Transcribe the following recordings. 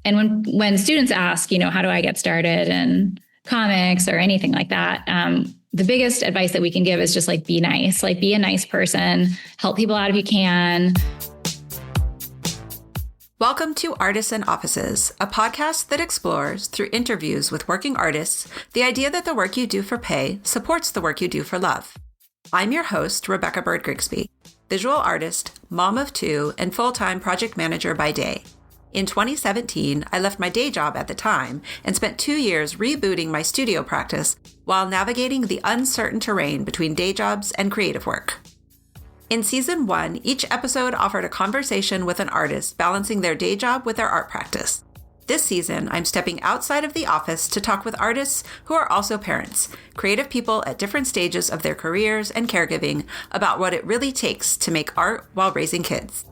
And when students ask, how do I get started in comics or anything like that, the biggest advice that we can give is just like, be nice, like be a nice person, help people out if you can. Welcome to Artists and Offices, a podcast that explores, through interviews with working artists, the idea that the work you do for pay supports the work you do for love. I'm your host, Rebecca Bird-Grigsby, visual artist, mom of two, and full-time project manager by day. In 2017, I left my day job at the time and spent 2 years rebooting my studio practice while navigating the uncertain terrain between day jobs and creative work. In season 1, each episode offered a conversation with an artist balancing their day job with their art practice. This season, I'm stepping outside of the office to talk with artists who are also parents, creative people at different stages of their careers and caregiving about what it really takes to make art while raising kids.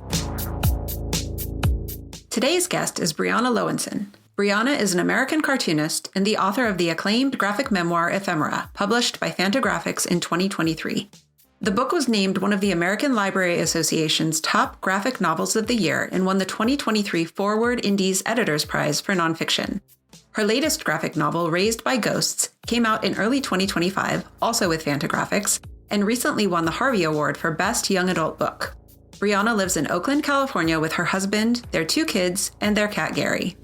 Today's guest is Briana Loewinsohn. Briana is an American cartoonist and the author of the acclaimed graphic memoir Ephemera, published by Fantagraphics in 2023. The book was named one of the American Library Association's top graphic novels of the year and won the 2023 Forward Indies Editors Prize for nonfiction. Her latest graphic novel, Raised by Ghosts, came out in early 2025, also with Fantagraphics, and recently won the Harvey Award for Best Young Adult Book. Briana lives in Oakland, California with her husband, their 2 kids, and their cat, Gary.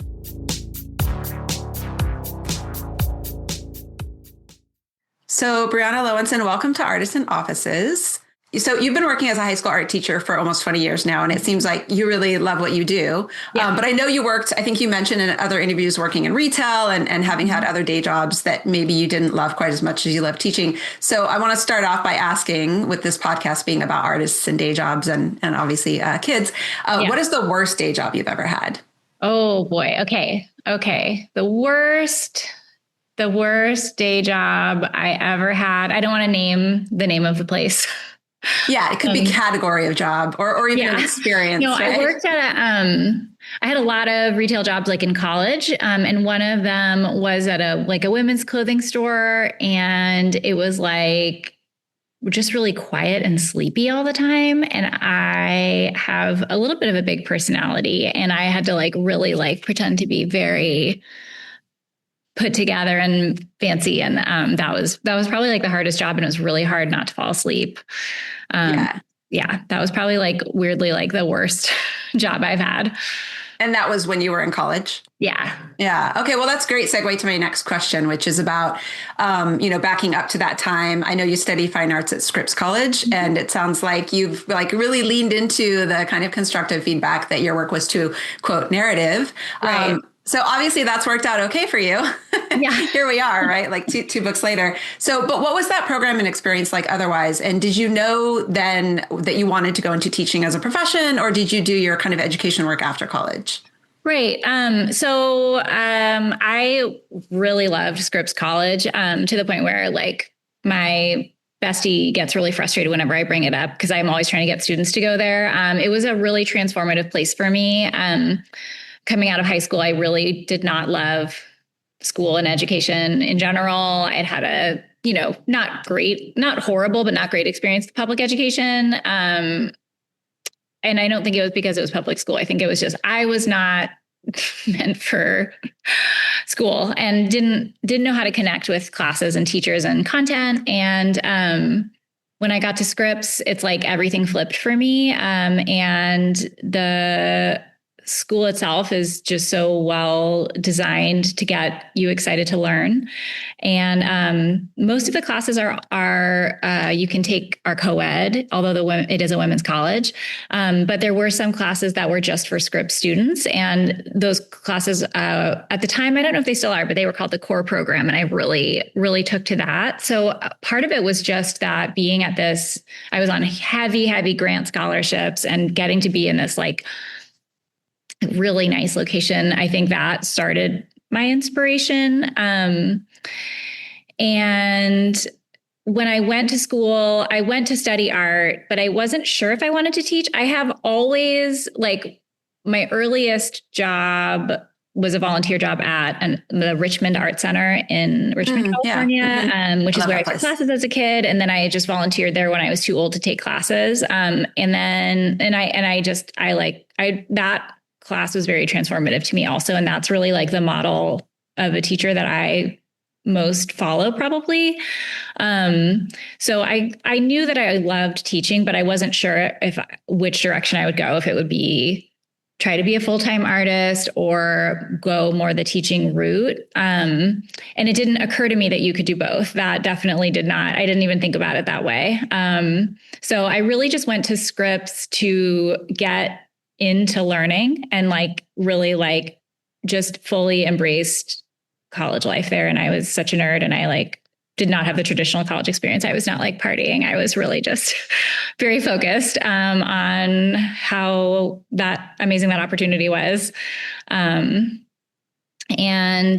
So Briana Loewinsohn, welcome to Artists and Offices. So you've been working as a high school art teacher for almost 20 years now, and it seems like you really love what you do. Yeah. But I know you worked, I think you mentioned in other interviews, working in retail and having had other day jobs that maybe you didn't love quite as much as you love teaching. So I want to start off by asking, with this podcast being about artists and day jobs and obviously kids, what is the worst day job you've ever had? Oh boy. Okay. The worst day job I ever had. I don't want to name the name of the place. Yeah, it could be category of job or even an experience. No, right? I worked at I had a lot of retail jobs like in college. And one of them was at a women's clothing store. And it was like just really quiet and sleepy all the time. And I have a little bit of a big personality, and I had to really pretend to be very put together and fancy. And that was probably the hardest job. And it was really hard not to fall asleep. Yeah, that was probably weirdly the worst job I've had. And that was when you were in college? Yeah. Yeah. Okay. Well, that's a great segue to my next question, which is about, backing up to that time. I know you studied fine arts at Scripps College, and it sounds like you've really leaned into the kind of constructive feedback that your work was to, quote, narrative. Right. So obviously that's worked out okay for you. Yeah. Here we are, right? Two books later. So, but what was that program and experience like otherwise? And did you know then that you wanted to go into teaching as a profession, or did you do your kind of education work after college? Right. So I really loved Scripps College to the point where my bestie gets really frustrated whenever I bring it up, because I'm always trying to get students to go there. It was a really transformative place for me. Coming out of high school, I really did not love school and education in general. I'd had a, not horrible, but not great experience with public education. And I don't think it was because it was public school. I think it was just, I was not meant for school and didn't know how to connect with classes and teachers and content. And when I got to Scripps, it's everything flipped for me. And the school itself is just so well designed to get you excited to learn. And most of the classes are you can take are co-ed, although it is a women's college. But there were some classes that were just for Scripps students. And those classes at the time, I don't know if they still are, but they were called the core program. And I really, really took to that. So part of it was just that being at this, I was on heavy grant scholarships and getting to be in this really nice location. I think that started my inspiration. And when I went to school, I went to study art, but I wasn't sure if I wanted to teach. I have always my earliest job was a volunteer job at the Richmond Art Center in Richmond, California, which is where I took classes as a kid. And then I just volunteered there when I was too old to take classes. That class was very transformative to me also. And that's really like the model of a teacher that I most follow probably. So I knew that I loved teaching, but I wasn't sure which direction I would go, if it would be try to be a full-time artist or go more the teaching route. And it didn't occur to me that you could do both. That definitely did not. I didn't even think about it that way. So I really just went to Scripps to get into learning and like really like just fully embraced college life there. And I was such a nerd, and I like did not have the traditional college experience. I was not like partying. I was really just very focused on how amazing that opportunity was. And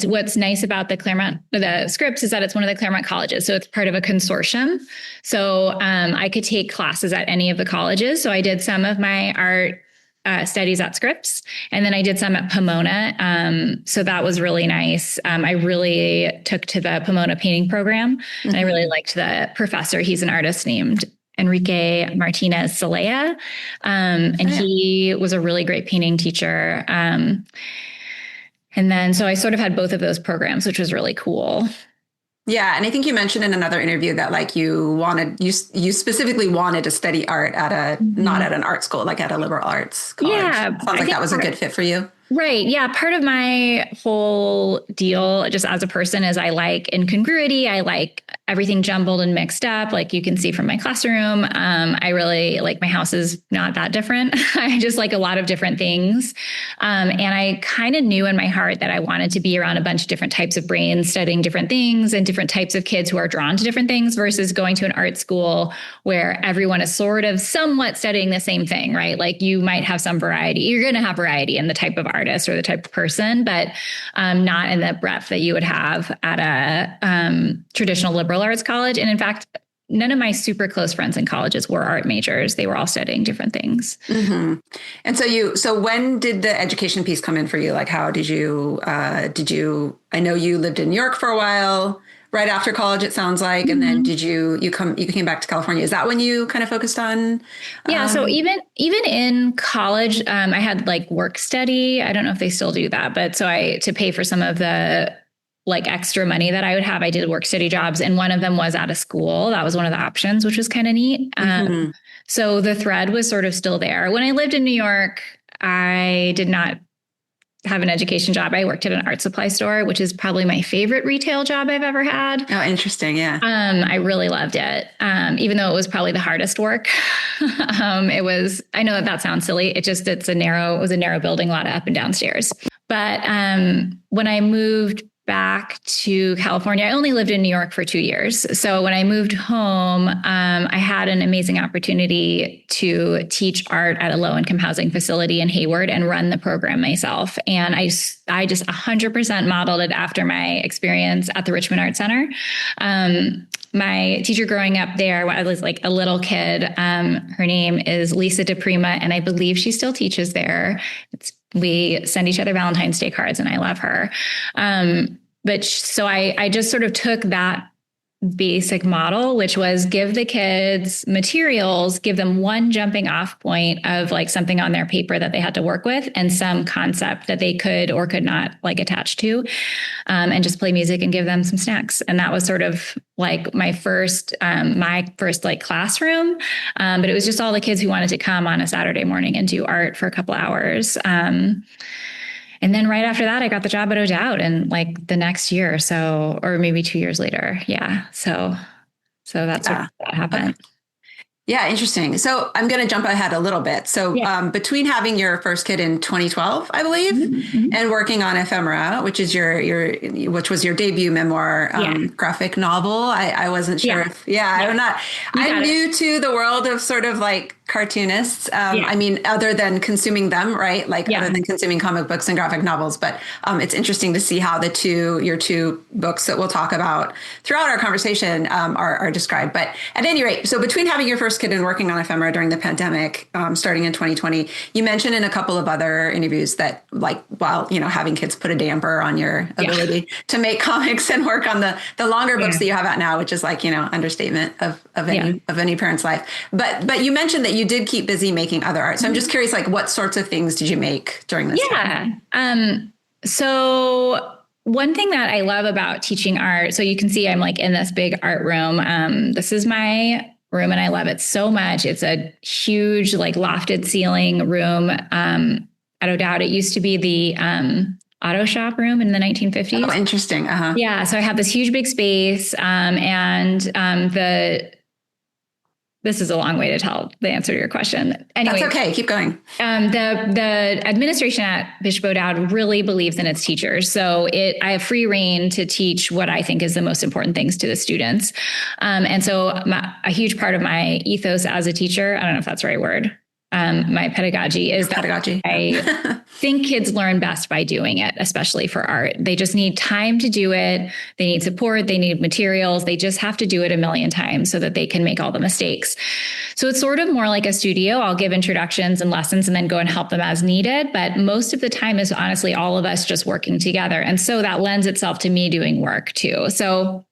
what's nice about the Scripps is that it's one of the Claremont colleges. So it's part of a consortium. So I could take classes at any of the colleges. So I did some of my art studies at Scripps, and then I did some at Pomona. So that was really nice. I really took to the Pomona painting program, and I really liked the professor. He's an artist named Enrique Martinez Celaya. And he was a really great painting teacher. And then, so I sort of had both of those programs, which was really cool. Yeah. And I think you mentioned in another interview that like you specifically wanted to study art at not at an art school, like at a liberal arts college. Yeah. Sounds like that was a good fit for you. Right. Yeah. Part of my whole deal just as a person is I like incongruity. I like everything jumbled and mixed up. Like you can see from my classroom. I really like my house is not that different. I just like a lot of different things. And I kind of knew in my heart that I wanted to be around a bunch of different types of brains studying different things and different types of kids who are drawn to different things versus going to an art school where everyone is sort of somewhat studying the same thing, right? Like you might have some variety. You're going to have variety in the type of artist or the type of person, but not in the breadth that you would have at a traditional liberal arts college. And in fact, none of my super close friends in colleges were art majors. They were all studying different things. Mm-hmm. And so when did the education piece come in for you? Like, how did you, I know you lived in New York for a while, right after college, it sounds like. And then did you came back to California? Is that when you kind of focused on? Yeah. So even in college, I had like work study. I don't know if they still do that, but so to pay for some of the like extra money that I would have, I did work study jobs. And one of them was at a school. That was one of the options, which was kind of neat. So the thread was sort of still there. When I lived in New York, I did not have an education job. I worked at an art supply store, which is probably my favorite retail job I've ever had. Oh, interesting. Yeah. I really loved it. Even though it was probably the hardest work. I know that sounds silly. It was a narrow building, a lot of up and down stairs. But when I moved back to California, I only lived in New York for 2 years. So when I moved home, I had an amazing opportunity to teach art at a low-income housing facility in Hayward and run the program myself. And I just 100% modeled it after my experience at the Richmond Art Center. My teacher growing up there, when I was like a little kid, her name is Lisa DePrima, and I believe she still teaches there. We send each other Valentine's Day cards, and I love her. So I just sort of took that basic model, which was give the kids materials, give them one jumping off point of like something on their paper that they had to work with and some concept that they could or could not like attach to, and just play music and give them some snacks. And that was sort of like my first like classroom. But it was just all the kids who wanted to come on a Saturday morning and do art for a couple hours. And then right after that, I got the job at O'Dowd and like the next year or so, or maybe 2 years later. Yeah. So that's what happened. Okay. Yeah. Interesting. So I'm going to jump ahead a little bit. So between having your first kid in 2012, I believe, and working on Ephemera, which is which was your debut memoir, graphic novel. I wasn't sure I'm new to the world of sort of like cartoonists. I mean, other than consuming them, right? Like other than consuming comic books and graphic novels. But it's interesting to see how your two books that we'll talk about throughout our conversation are described. But at any rate, so between having your first kid and working on Ephemera during the pandemic, starting in 2020, you mentioned in a couple of other interviews that like, while, having kids put a damper on your ability to make comics and work on the longer books that you have out now, which is like, understatement of any parent's life. But you mentioned that you did keep busy making other art. So I'm just curious, like, what sorts of things did you make during this time? So one thing that I love about teaching art, so you can see I'm like in this big art room. This is my room and I love it so much. It's a huge, like lofted ceiling room. I don't doubt it used to be the auto shop room in the 1950s. Oh, interesting. Uh-huh. Yeah. So I have this huge, big space. This is a long way to tell the answer to your question. Anyway, that's okay. Keep going. The administration at Bishop O'Dowd really believes in its teachers. So I have free reign to teach what I think is the most important things to the students. And so a huge part of my ethos as a teacher, I don't know if that's the right word, my pedagogy is pedagogy. I think kids learn best by doing it, especially for art. They just need time to do it. They need support. They need materials. They just have to do it a million times so that they can make all the mistakes. So it's sort of more like a studio. I'll give introductions and lessons and then go and help them as needed. But most of the time is honestly all of us just working together. And so that lends itself to me doing work too. So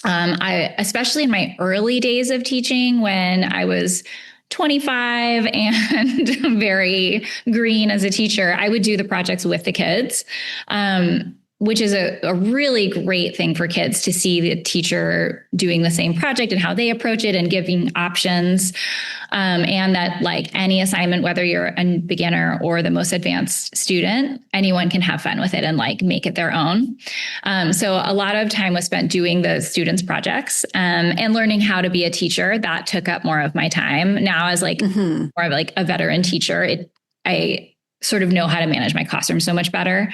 I, especially in my early days of teaching, when I was 25 and very green as a teacher, I would do the projects with the kids, which is a really great thing for kids to see the teacher doing the same project and how they approach it and giving options. And that like any assignment, whether you're a beginner or the most advanced student, anyone can have fun with it and like make it their own. So a lot of time was spent doing the students' projects and learning how to be a teacher. That took up more of my time. Now as like more of like a veteran teacher, I sort of know how to manage my classroom so much better.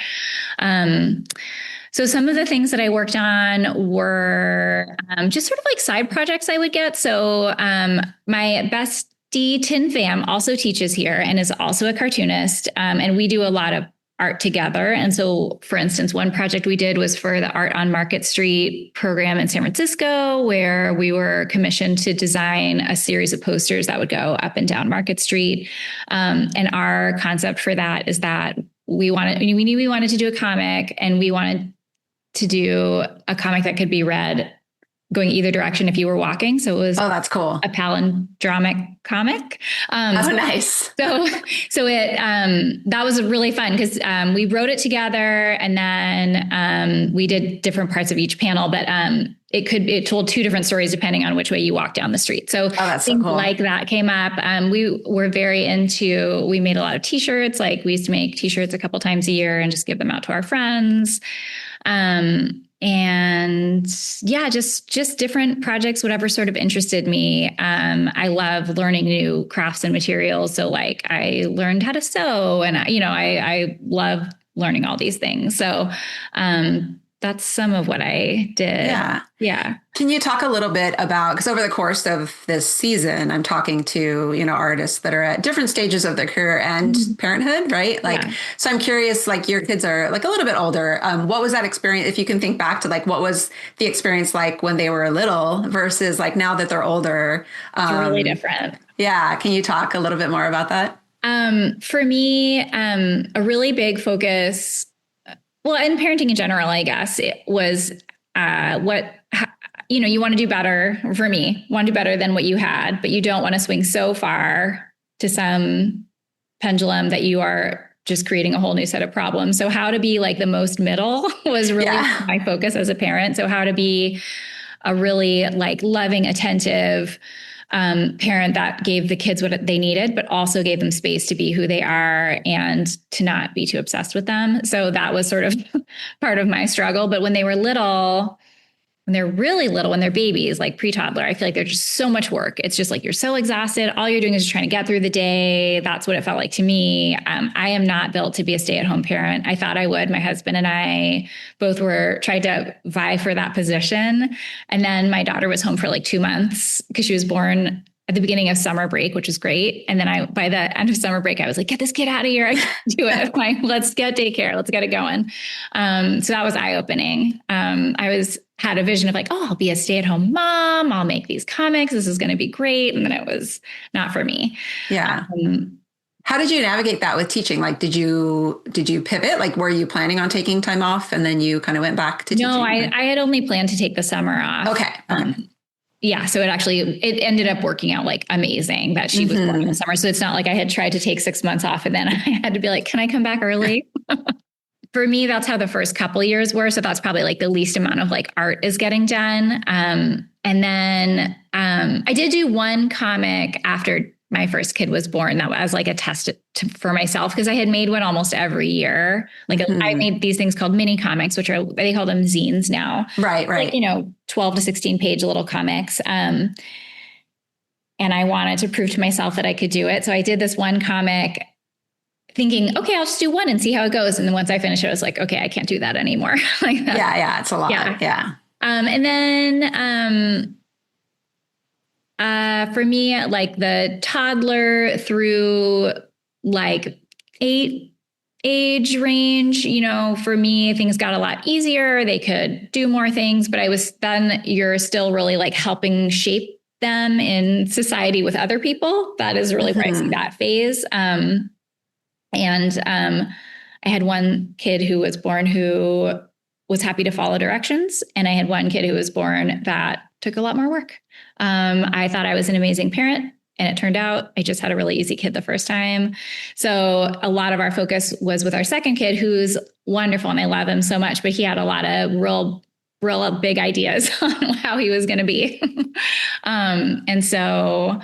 So some of the things that I worked on were just sort of like side projects I would get. So my bestie Tin Pham also teaches here and is also a cartoonist. And we do a lot of art together. And so, for instance, one project we did was for the Art on Market Street program in San Francisco, where we were commissioned to design a series of posters that would go up and down Market Street. And our concept for that is that we knew we wanted to do a comic, and we wanted to do a comic that could be read going either direction if you were walking. So it was that's cool. A palindromic comic. Nice. So it that was really fun because we wrote it together, and then we did different parts of each panel, but it told two different stories depending on which way you walk down the street. So things like that came up. We were we made a lot of t-shirts. Like we used to make t-shirts a couple times a year and just give them out to our friends. And yeah, just different projects, whatever sort of interested me. I love learning new crafts and materials. So like I learned how to sew, and I love learning all these things. So, that's some of what I did. Yeah. Can you talk a little bit about, because over the course of this season, I'm talking to, artists that are at different stages of their career and parenthood, right? So I'm curious, like your kids are like a little bit older. What was that experience? If you can think back to like, what was the experience like when they were little versus like now that they're older? It's really different. Yeah. Can you talk a little bit more about that? For me, a really big focus, well, in parenting in general, I guess it was you want to do better. For me, want to do better than what you had, but you don't want to swing so far to some pendulum that you are just creating a whole new set of problems. So how to be like the most middle was really my focus as a parent. So how to be a really like loving, attentive parent that gave the kids what they needed, but also gave them space to be who they are and to not be too obsessed with them. So that was sort of part of my struggle. But when they were little, when they're really little, when they're babies, like pre-toddler, I feel like they're just so much work. It's just like, you're so exhausted. All you're doing is just trying to get through the day. That's what it felt like to me. I am not built to be a stay-at-home parent. I thought I would. My husband and I both tried to vie for that position. And then my daughter was home for like 2 months because she was born at the beginning of summer break, which was great. And then by the end of summer break, I was like, get this kid out of here. I can't do it. Let's get daycare. Let's get it going. So that was eye-opening. I had a vision of like, I'll be a stay-at-home mom. I'll make these comics. This is going to be great. And then it was not for me. Yeah. How did you navigate that with teaching? Like, did you pivot? Like, were you planning on taking time off and then you kind of went back to teaching? No, I had only planned to take the summer off. Okay. yeah, so it ended up working out like amazing that she was born in the summer. So it's not like I had tried to take 6 months off and then I had to be like, can I come back early? For me, that's how the first couple of years were. So that's probably like the least amount of like art is getting done. And then I did do one comic after my first kid was born. That was like a test for myself because I had made one almost every year. Like I made these things called mini comics, which are, they call them zines now. Right. Like, 12 to 16 page little comics. And I wanted to prove to myself that I could do it. So I did this one comic thinking, okay, I'll just do one and see how it goes. And then once I finished it, I was like, okay, I can't do that anymore. Like that. Yeah. It's a lot. Yeah. And then, for me, like the toddler through like 8 age range, for me, things got a lot easier. They could do more things, but you're still really like helping shape them in society with other people. That is really where I see that phase. I had one kid who was born who was happy to follow directions. And I had one kid who was born that took a lot more work. I thought I was an amazing parent, and it turned out I just had a really easy kid the first time. So a lot of our focus was with our second kid, who's wonderful and I love him so much, but he had a lot of real big ideas on how he was going to be. And so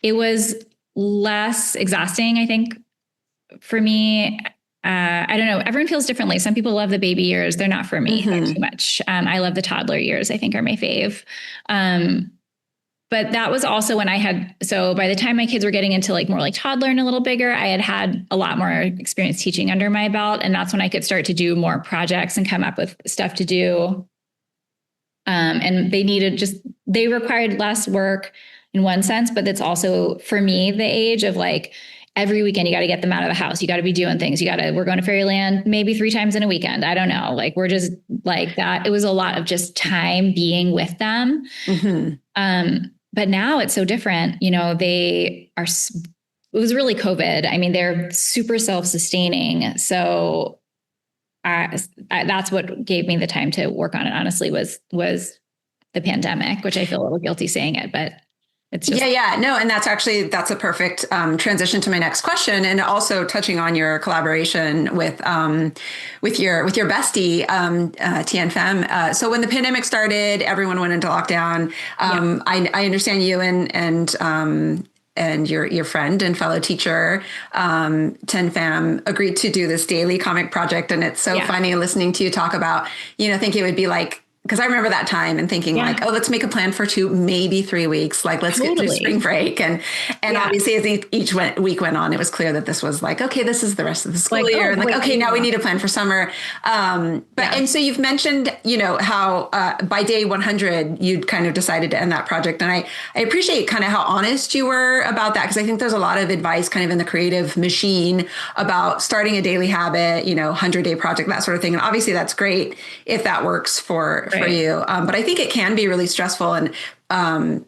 it was less exhausting, I think, for me. I don't know. Everyone feels differently. Some people love the baby years. They're not for me. They're too much. I love the toddler years, I think, are my fave. But that was also when so by the time my kids were getting into like more like toddler and a little bigger, I had a lot more experience teaching under my belt. And that's when I could start to do more projects and come up with stuff to do. And they required less work in one sense, but it's also for me, the age of like, every weekend, you got to get them out of the house. You got to be doing things. We're going to Fairyland maybe 3 times in a weekend. I don't know. Like, we're just like that. It was a lot of just time being with them. But now it's so different. It was really COVID. I mean, they're super self-sustaining. So that's what gave me the time to work on it, honestly, was the pandemic, which I feel a little guilty saying it, but it's just. Yeah. No. And that's a perfect transition to my next question. And also touching on your collaboration with your bestie, Tien Pham. So when the pandemic started, everyone went into lockdown. I understand you and your friend and fellow teacher, Tien Pham, agreed to do this daily comic project. And it's so funny listening to you talk about, think it would be like, because I remember that time and thinking like, let's make a plan for 2, maybe 3 weeks. Like, let's get through spring break. And obviously as each week went on, it was clear that this was like, okay, this is the rest of the school year. And okay, now we need a plan for summer. And so you've mentioned, how by day 100, you'd kind of decided to end that project. And I appreciate kind of how honest you were about that. Cause I think there's a lot of advice kind of in the creative machine about starting a daily habit, 100-day project, that sort of thing. And obviously that's great if that works for you. But I think it can be really stressful. And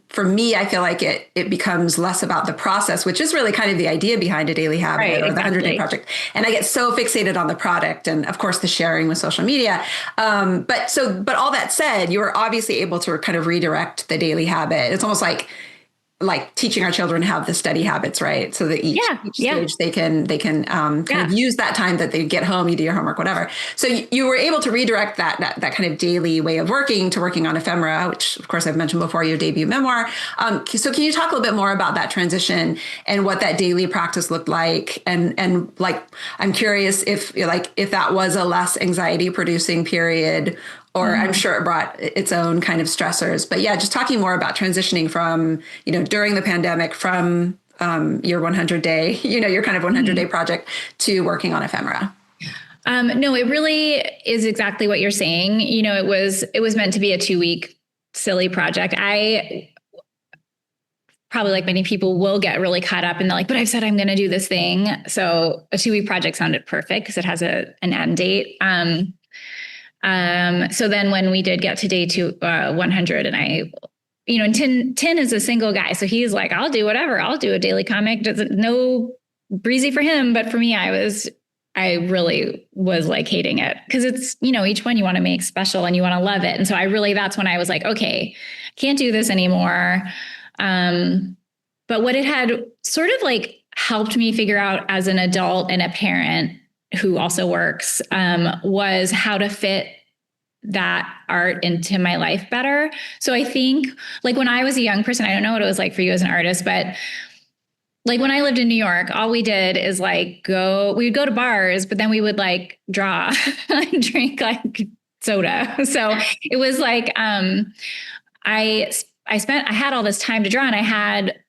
for me, I feel like it becomes less about the process, which is really kind of the idea behind a daily habit or the 100-day project. And I get so fixated on the product and of course the sharing with social media. But all that said, you were obviously able to kind of redirect the daily habit. It's almost like teaching our children to have the study habits, right? So that each stage they can kind of use that time that they get home, you do your homework, whatever. So you were able to redirect that kind of daily way of working to working on ephemera, which of course I've mentioned before, your debut memoir. So can you talk a little bit more about that transition and what that daily practice looked like? And like, I'm curious if that was a less anxiety producing period, or I'm sure it brought its own kind of stressors. But yeah, just talking more about transitioning from, during the pandemic from your 100-day, your kind of 100-day project to working on ephemera. No, it really is exactly what you're saying. It was meant to be a 2-week silly project. I probably, like many people, will get really caught up and they're like, but I've said I'm going to do this thing. So a 2-week project sounded perfect because it has an end date. So then when we did get to day 100 and and Tin is a single guy. So he's like, I'll do whatever. I'll do a daily comic. No breezy for him. But for me, I was I really was like hating it because it's, each one you want to make special and you want to love it. And so that's when I was like, okay, can't do this anymore. But what it had sort of like helped me figure out as an adult and a parent who also works, was how to fit that art into my life better. So I think like when I was a young person, I don't know what it was like for you as an artist, but like when I lived in New York, all we did is like we would go to bars, but then we would like draw and drink like soda. So it was like, I had all this time to draw and I had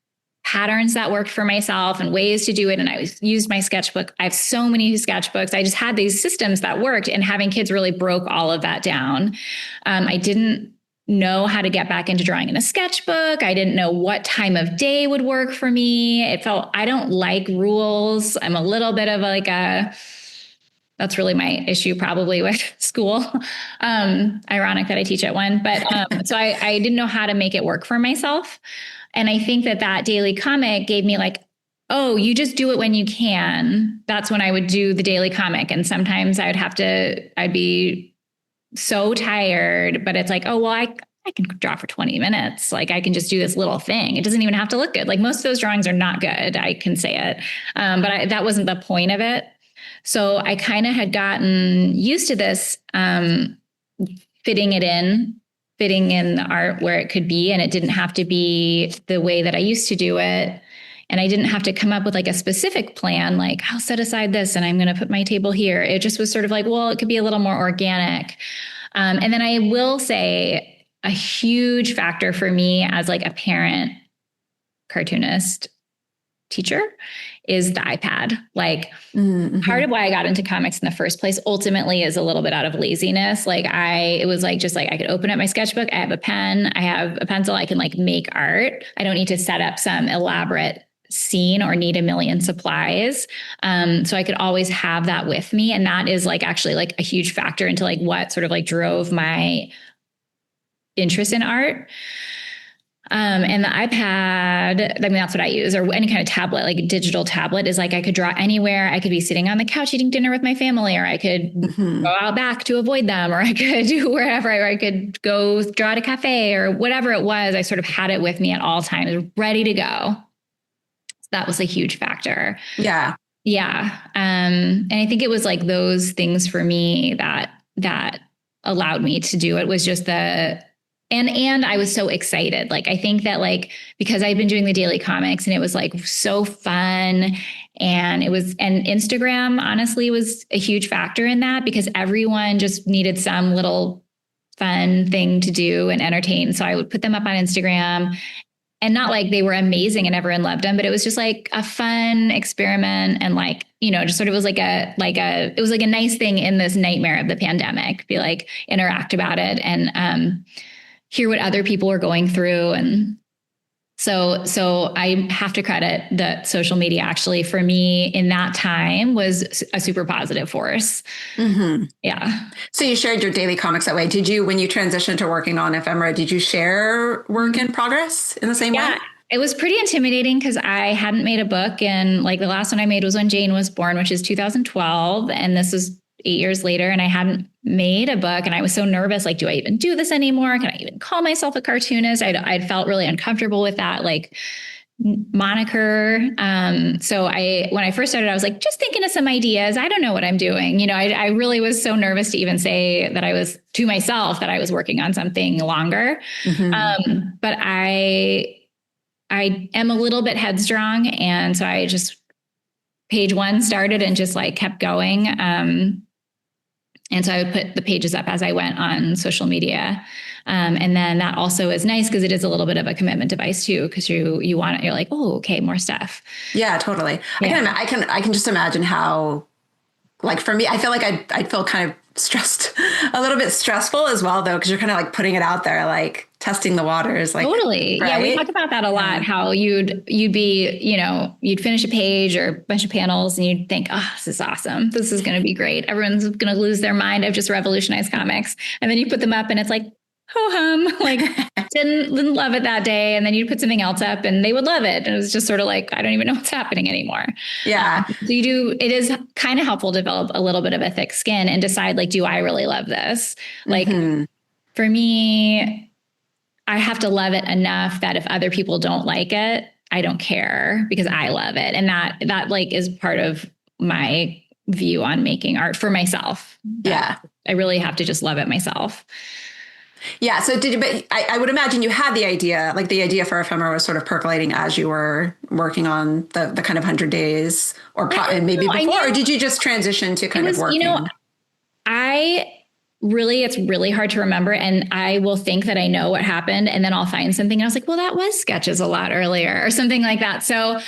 patterns that worked for myself and ways to do it. And I used my sketchbook. I have so many sketchbooks. I just had these systems that worked, and having kids really broke all of that down. I didn't know how to get back into drawing in a sketchbook. I didn't know what time of day would work for me. I don't like rules. I'm a little bit of that's really my issue probably with school. Ironic that I teach at one, but so I didn't know how to make it work for myself. And I think that daily comic gave me like, oh, you just do it when you can. That's when I would do the daily comic. And sometimes I'd be so tired, but it's like, oh, well, I can draw for 20 minutes. Like I can just do this little thing. It doesn't even have to look good. Like most of those drawings are not good. I can say it. But that wasn't the point of it. So I kind of had gotten used to this, fitting in the art where it could be. And it didn't have to be the way that I used to do it. And I didn't have to come up with like a specific plan, like I'll set aside this and I'm going to put my table here. It just was sort of like, well, it could be a little more organic. And then I will say a huge factor for me as like a parent, cartoonist, teacher is the iPad. Like part of why I got into comics in the first place ultimately is a little bit out of laziness. Like it was like, just like I could open up my sketchbook. I have a pen, I have a pencil. I can like make art. I don't need to set up some elaborate scene or need a million supplies. So I could always have that with me. And that is like actually like a huge factor into like what sort of like drove my interest in art. And the iPad, I mean, that's what I use, or any kind of tablet, like a digital tablet is like, I could draw anywhere. I could be sitting on the couch eating dinner with my family, or I could go out back to avoid them, or I could do wherever, or I could go draw at a cafe or whatever it was. I sort of had it with me at all times, ready to go. So that was a huge factor. Yeah. Yeah. And I think it was like those things for me that allowed me to do it was just and I was so excited. Like, I think that like, because I've been doing the daily comics and it was like so fun, and Instagram honestly was a huge factor in that, because everyone just needed some little fun thing to do and entertain. So I would put them up on Instagram, and not like they were amazing and everyone loved them, but it was just like a fun experiment. And like, just sort of was it was like a nice thing in this nightmare of the pandemic, be like, interact about it and, hear what other people are going through. And so I have to credit that social media actually for me in that time was a super positive force. Mm-hmm. Yeah. So you shared your daily comics that way. Did you, when you transitioned to working on Ephemera, did you share work in progress in the same way? It was pretty intimidating because I hadn't made a book. And like the last one I made was when Jane was born, which is 2012. And this was 8 years later, and I hadn't made a book. And I was so nervous, like, do I even do this anymore? Can I even call myself a cartoonist? I'd felt really uncomfortable with that, like, moniker. So when I first started, I was like, just thinking of some ideas. I don't know what I'm doing. I really was so nervous to even say that I was to myself that I was working on something longer. Mm-hmm. But I am a little bit headstrong. And so I just page one started and just like kept going. And so I would put the pages up as I went on social media. And then that also is nice because it is a little bit of a commitment device too, because you're like, oh, okay, more stuff. Yeah, totally. Yeah. I can just imagine how, like for me, I feel like I'd feel kind of stressed, a little bit stressful as well though, because you're kind of like putting it out there, like testing the waters. Like, totally. Right? Yeah, we talk about that a lot, how you'd be, you'd finish a page or a bunch of panels and you'd think, oh, this is awesome. This is going to be great. Everyone's going to lose their mind. I've just revolutionized comics. And then you put them up and it's like, ho hum, like didn't love it that day. And then you'd put something else up and they would love it. And it was just sort of like, I don't even know what's happening anymore. Yeah. So it is kind of helpful to develop a little bit of a thick skin and decide like, do I really love this? Like for me, I have to love it enough that if other people don't like it, I don't care because I love it. And that like is part of my view on making art for myself. Yeah. I really have to just love it myself. Yeah. So but I would imagine you had the idea, like the idea for ephemera was sort of percolating as you were working on the kind of 100 days or maybe before, or did you just transition to kind of working? It's really hard to remember. And I will think that I know what happened and then I'll find something. And I was like, well, that was sketches a lot earlier or something like that. So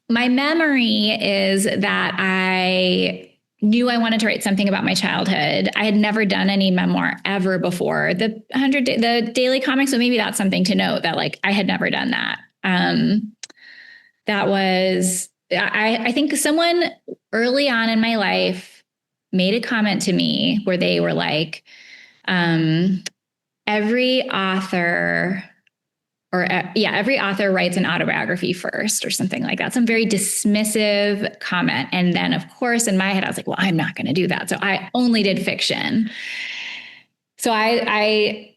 my memory is that I knew I wanted to write something about my childhood. I had never done any memoir ever before the daily comics. So maybe that's something to note that like, I had never done that. That was, I think someone early on in my life made a comment to me where they were like, every author writes an autobiography first or something like that. Some very dismissive comment. And then of course, in my head, I was like, well, I'm not going to do that. So I only did fiction. So I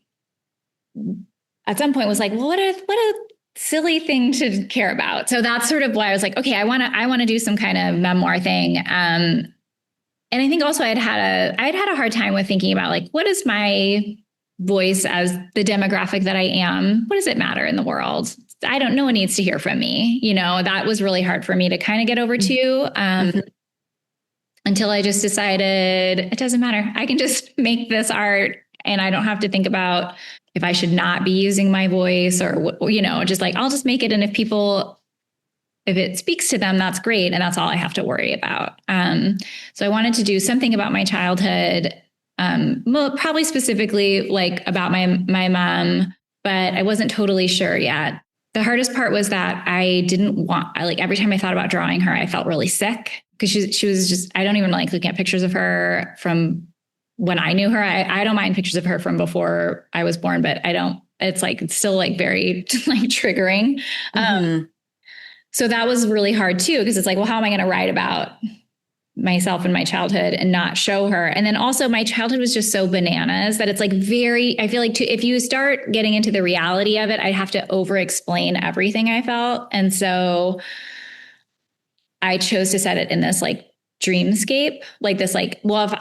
at some point was like, well, what a silly thing to care about. So that's sort of why I was like, okay, I want to do some kind of memoir thing. And I think also I'd had a hard time with thinking about like, what is my voice as the demographic that I am? What does it matter in the world? No one needs to hear from me. That was really hard for me to kind of get over to, until I just decided it doesn't matter. I can just make this art and I don't have to think about if I should not be using my voice or, just like, I'll just make it. And if it speaks to them, that's great. And that's all I have to worry about. So I wanted to do something about my childhood, probably specifically like about my mom, but I wasn't totally sure yet. The hardest part was that every time I thought about drawing her, I felt really sick because she was just, I don't even like looking at pictures of her from when I knew her. I don't mind pictures of her from before I was born, but it's still like very like triggering. So that was really hard too, because it's like, well, how am I going to write about myself and my childhood and not show her? And then also my childhood was just so bananas that it's like I feel like if you start getting into the reality of it, I'd have to over explain everything I felt. And so I chose to set it in this like dreamscape, like this, like, well, if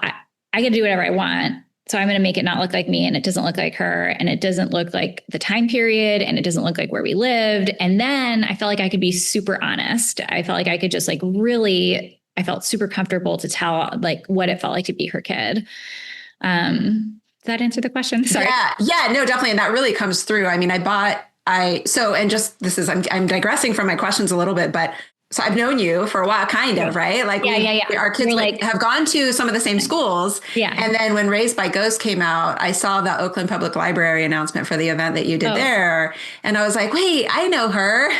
I can do whatever I want. So I'm going to make it not look like me and it doesn't look like her and it doesn't look like the time period and it doesn't look like where we lived. And then I felt like I could be super honest. I felt like I could just like I felt super comfortable to tell like what it felt like to be her kid. Does that answer the question? Sorry. Yeah, no, definitely. And that really comes through. I mean, I'm digressing from my questions a little bit, but so I've known you for a while, kind of, right? Like our kids have gone to some of the same schools. Yeah. And then when Raised by Ghosts came out, I saw the Oakland Public Library announcement for the event that you did there. And I was like, wait, I know her.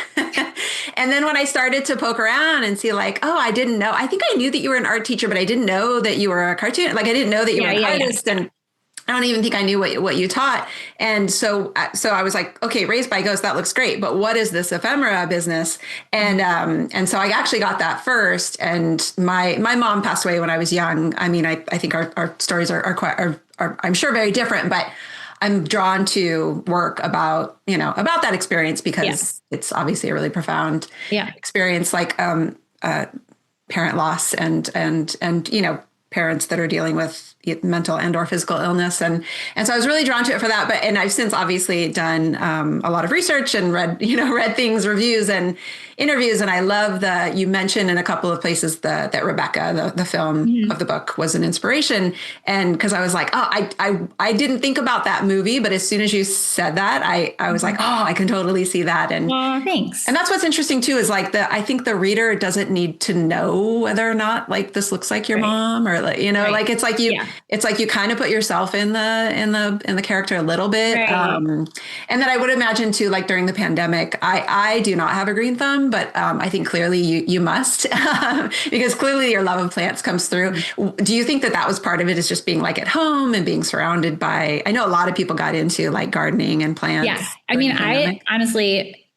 And then when I started to poke around and see like, oh, I didn't know. I think I knew that you were an art teacher, but I didn't know that you were a cartoon. Like I didn't know that you were an artist. And I don't even think I knew what you taught. And so I was like, okay, Raised by Ghosts, that looks great. But what is this ephemera business? And so I actually got that first. And my mom passed away when I was young. I mean, I think our stories are I'm sure very different, but I'm drawn to work about that experience because it's obviously a really profound experience, like parent loss and parents that are dealing with mental and or physical illness. And so I was really drawn to it for that. And I've since obviously done a lot of research and read things, reviews and interviews. And I love you mentioned in a couple of places that Rebecca, the film of the book, was an inspiration. And because I was like, oh, I didn't think about that movie, but as soon as you said that, I was like, oh, I can totally see that. And thanks. And that's what's interesting too, is like I think the reader doesn't need to know whether or not like this looks like your mom or it. You know, like it's like you kind of put yourself in the character a little bit. Right. And then I would imagine too, like during the pandemic, I do not have a green thumb, but I think clearly you must because clearly your love of plants comes through. Do you think that was part of it, is just being like at home and being surrounded by, I know a lot of people got into like gardening and plants. Yeah. I mean, I honestly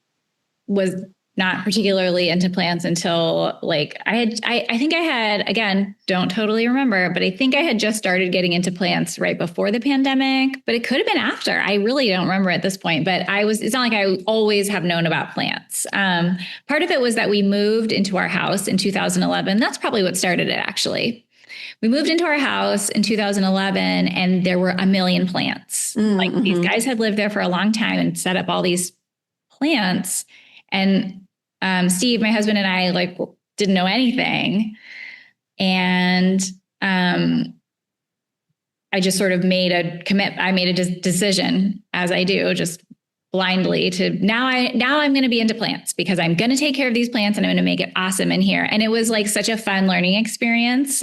was not particularly into plants until like I think I had, again, don't totally remember, but I think I had just started getting into plants right before the pandemic, but it could have been after. I really don't remember at this point, but it's not like I always have known about plants. Part of it was that we moved into our house in 2011. That's probably what started it, actually. We moved into our house in 2011 and there were a million plants. Mm-hmm. Like these guys had lived there for a long time and set up all these plants. And Steve, my husband, and I like didn't know anything. And I just sort of made a decision, as I do, just blindly, to now I'm going to be into plants because I'm going to take care of these plants and I'm going to make it awesome in here. And it was like such a fun learning experience.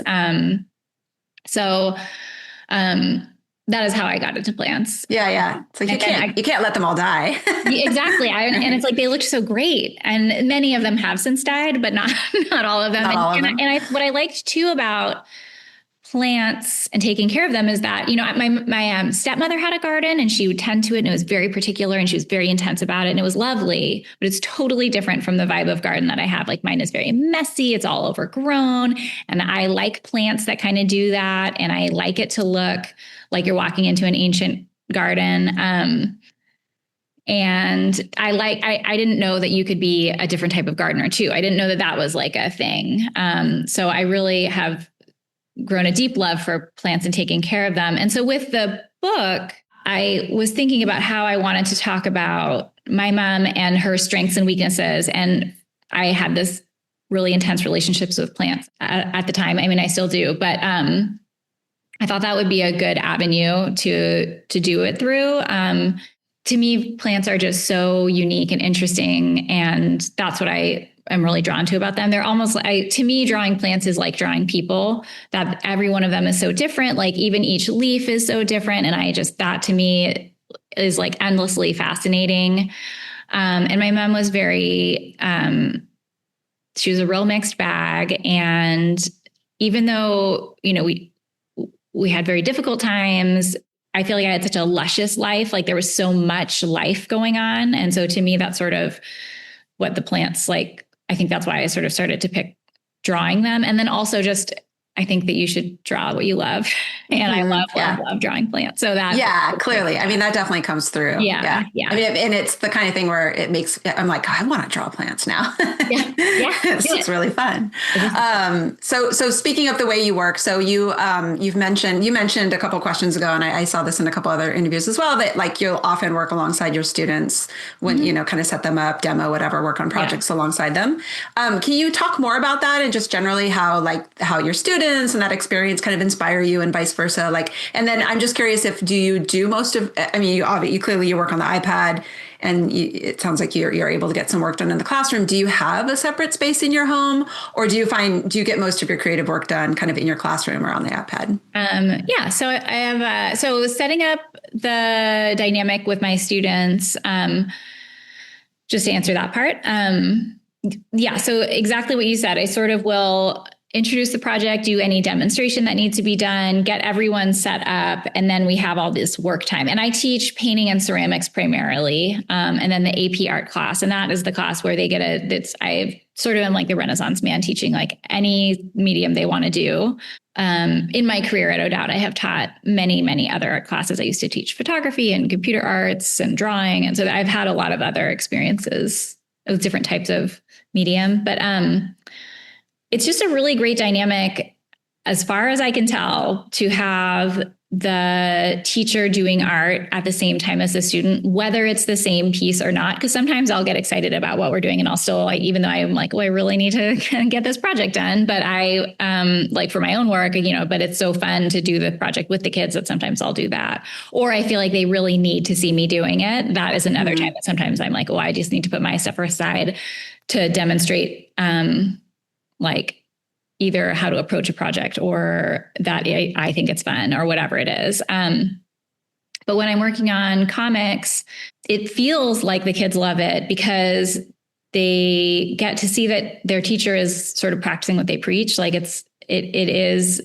That is how I got into plants. Yeah. It's like you can't let them all die. Exactly. And it's like they looked so great. And many of them have since died, but not all of them. What I liked too about plants and taking care of them is that, you know, my stepmother had a garden and she would tend to it and it was very particular and she was very intense about it and it was lovely, but it's totally different from the vibe of garden that I have. Like mine is very messy. It's all overgrown. And I like plants that kind of do that. And I like it to look like you're walking into an ancient garden. And I didn't know that you could be a different type of gardener too. I didn't know that was like a thing. So I really have grown a deep love for plants and taking care of them. And so with the book, I was thinking about how I wanted to talk about my mom and her strengths and weaknesses. And I had this really intense relationships with plants at the time. I mean, I still do, but I thought that would be a good avenue to do it through. To me, plants are just so unique and interesting. And that's what I am really drawn to about them. They're almost to me, drawing plants is like drawing people, that every one of them is so different. Like even each leaf is so different. And that to me is like endlessly fascinating. And my mom was she was a real mixed bag. And even though, you know, we had very difficult times, I feel like I had such a luscious life. Like there was so much life going on. And so to me, that's sort of what the plants like. I think that's why I sort of started to pick drawing them. And then also just, I think that you should draw what you love. And I love drawing plants. So that. Clearly. I mean, that definitely comes through. Yeah. I mean, and it's the kind of thing where I'm like, I want to draw plants now. Yeah. It's really fun. So speaking of the way you work, so you mentioned a couple of questions ago, and I saw this in a couple other interviews as well, that like you'll often work alongside your students when, you know, kind of set them up, demo, whatever, work on projects alongside them. Can you talk more about that and just generally how your students and that experience kind of inspire you and vice versa? Like, and then I'm just curious do you do most of, I mean, you clearly you work on the iPad and it sounds like you're able to get some work done in the classroom. Do you have a separate space in your home, or do you get most of your creative work done kind of in your classroom or on the iPad? So I have, setting up the dynamic with my students, just to answer that part. So exactly what you said, I sort of will introduce the project, do any demonstration that needs to be done, get everyone set up, and then we have all this work time. And I teach painting and ceramics primarily, and then the AP art class. And that is the class where they get I sort of am like the Renaissance man, teaching like any medium they want to do. In my career at O'Dowd, I have taught many, many other art classes. I used to teach photography and computer arts and drawing. And so I've had a lot of other experiences with different types of medium, but it's just a really great dynamic, as far as I can tell, to have the teacher doing art at the same time as the student, whether it's the same piece or not. Because sometimes I'll get excited about what we're doing and I'll still, like, even though I'm like, I really need to get this project done. But I like for my own work, you know, but it's so fun to do the project with the kids that sometimes I'll do that. Or I feel like they really need to see me doing it. That is another time that sometimes I'm like, I just need to put my stuff aside to demonstrate, either how to approach a project or that I think it's fun or whatever it is. But when I'm working on comics, it feels like the kids love it because they get to see that their teacher is sort of practicing what they preach. Like it is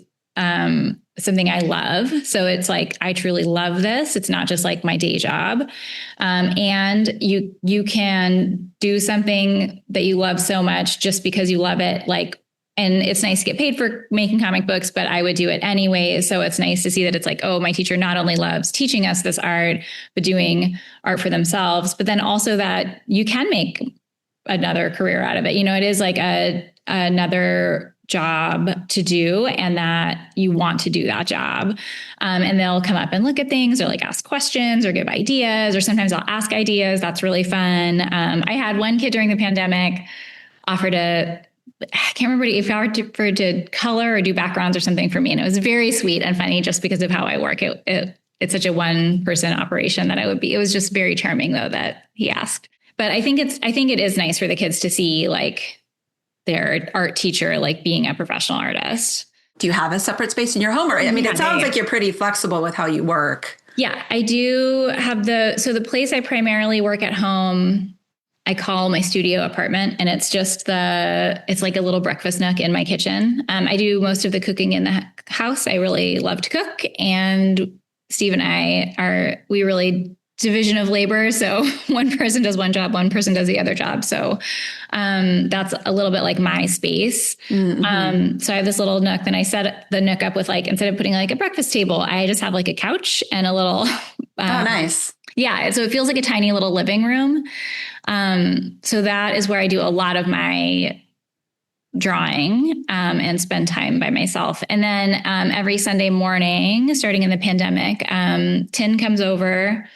something I love. So it's like, I truly love this. It's not just like my day job. And you can do something that you love so much just because you love it. Like, and it's nice to get paid for making comic books, but I would do it anyway. So it's nice to see that it's like, oh, my teacher not only loves teaching us this art, but doing art for themselves, but then also that you can make another career out of it. You know, it is like another job to do, and that you want to do that job. And they'll come up and look at things or like ask questions or give ideas, or sometimes I'll ask ideas. That's really fun. I had one kid during the pandemic offer to, I can't remember if I were to color or do backgrounds or something for me. And it was very sweet and funny just because of how I work. It's such a one person operation that it was just very charming though, that he asked. But I think it is nice for the kids to see like their art teacher, like being a professional artist. Do you have a separate space in your home? Or, I mean, it sounds like you're pretty flexible with how you work. Yeah, I do have the place I primarily work at home, I call my studio apartment, and it's like a little breakfast nook in my kitchen. I do most of the cooking in the house. I really love to cook, and Steve and we really division of labor. So one person does one job, one person does the other job. So that's a little bit like my space. Mm-hmm. So I have this little nook, then I set the nook up with like, instead of putting like a breakfast table, I just have like a couch and a little, oh, nice. Yeah. So it feels like a tiny little living room. So that is where I do a lot of my drawing and spend time by myself. And then every Sunday morning, starting in the pandemic, Tin comes over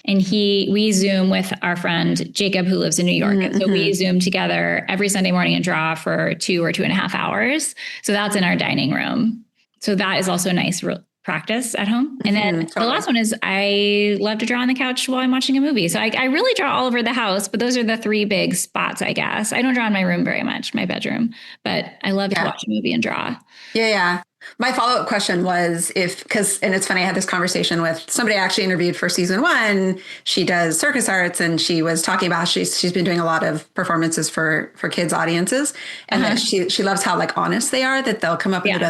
and we Zoom with our friend Jacob, who lives in New York. And so we Zoom together every Sunday morning and draw for 2 or 2.5 hours. So that's in our dining room. So that is also a nice practice at home. And then the last one is I love to draw on the couch while I'm watching a movie. So I really draw all over the house, but those are the 3 big spots, I guess. I don't draw in my room very much, my bedroom, but I love to watch a movie and draw. Yeah. My follow-up question was and it's funny, I had this conversation with somebody I actually interviewed for season 1. She does circus arts, and she was talking about she's been doing a lot of performances for kids audiences. And that she loves how like honest they are, that they'll come up and be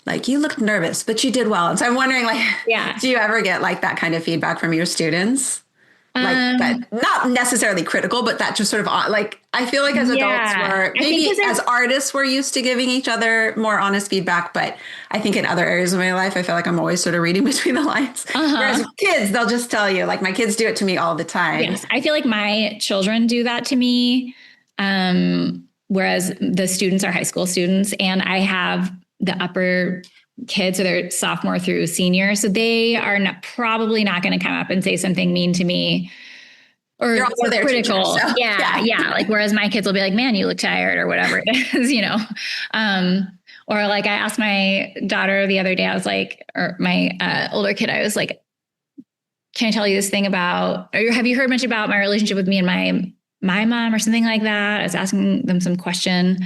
like, you looked nervous, but you did well. And so I'm wondering, like, do you ever get like that kind of feedback from your students? Like that, not necessarily critical, but that just sort of like, I feel like as adults as artists, we're used to giving each other more honest feedback. But I think in other areas of my life, I feel like I'm always sort of reading between the lines. Whereas kids, they'll just tell you, like my kids do it to me all the time. Yes. I feel like my children do that to me. Whereas the students are high school students, and I have the upper kids, so they're sophomore through senior. So they are probably not going to come up and say something mean to me or critical. Teacher, so. Yeah. Like, whereas my kids will be like, man, you look tired or whatever it is, you know? Or like I asked my daughter the other day, I was like, or my older kid, I was like, can I tell you this thing about, or have you heard much about my relationship with me and my mom or something like that? I was asking them some question.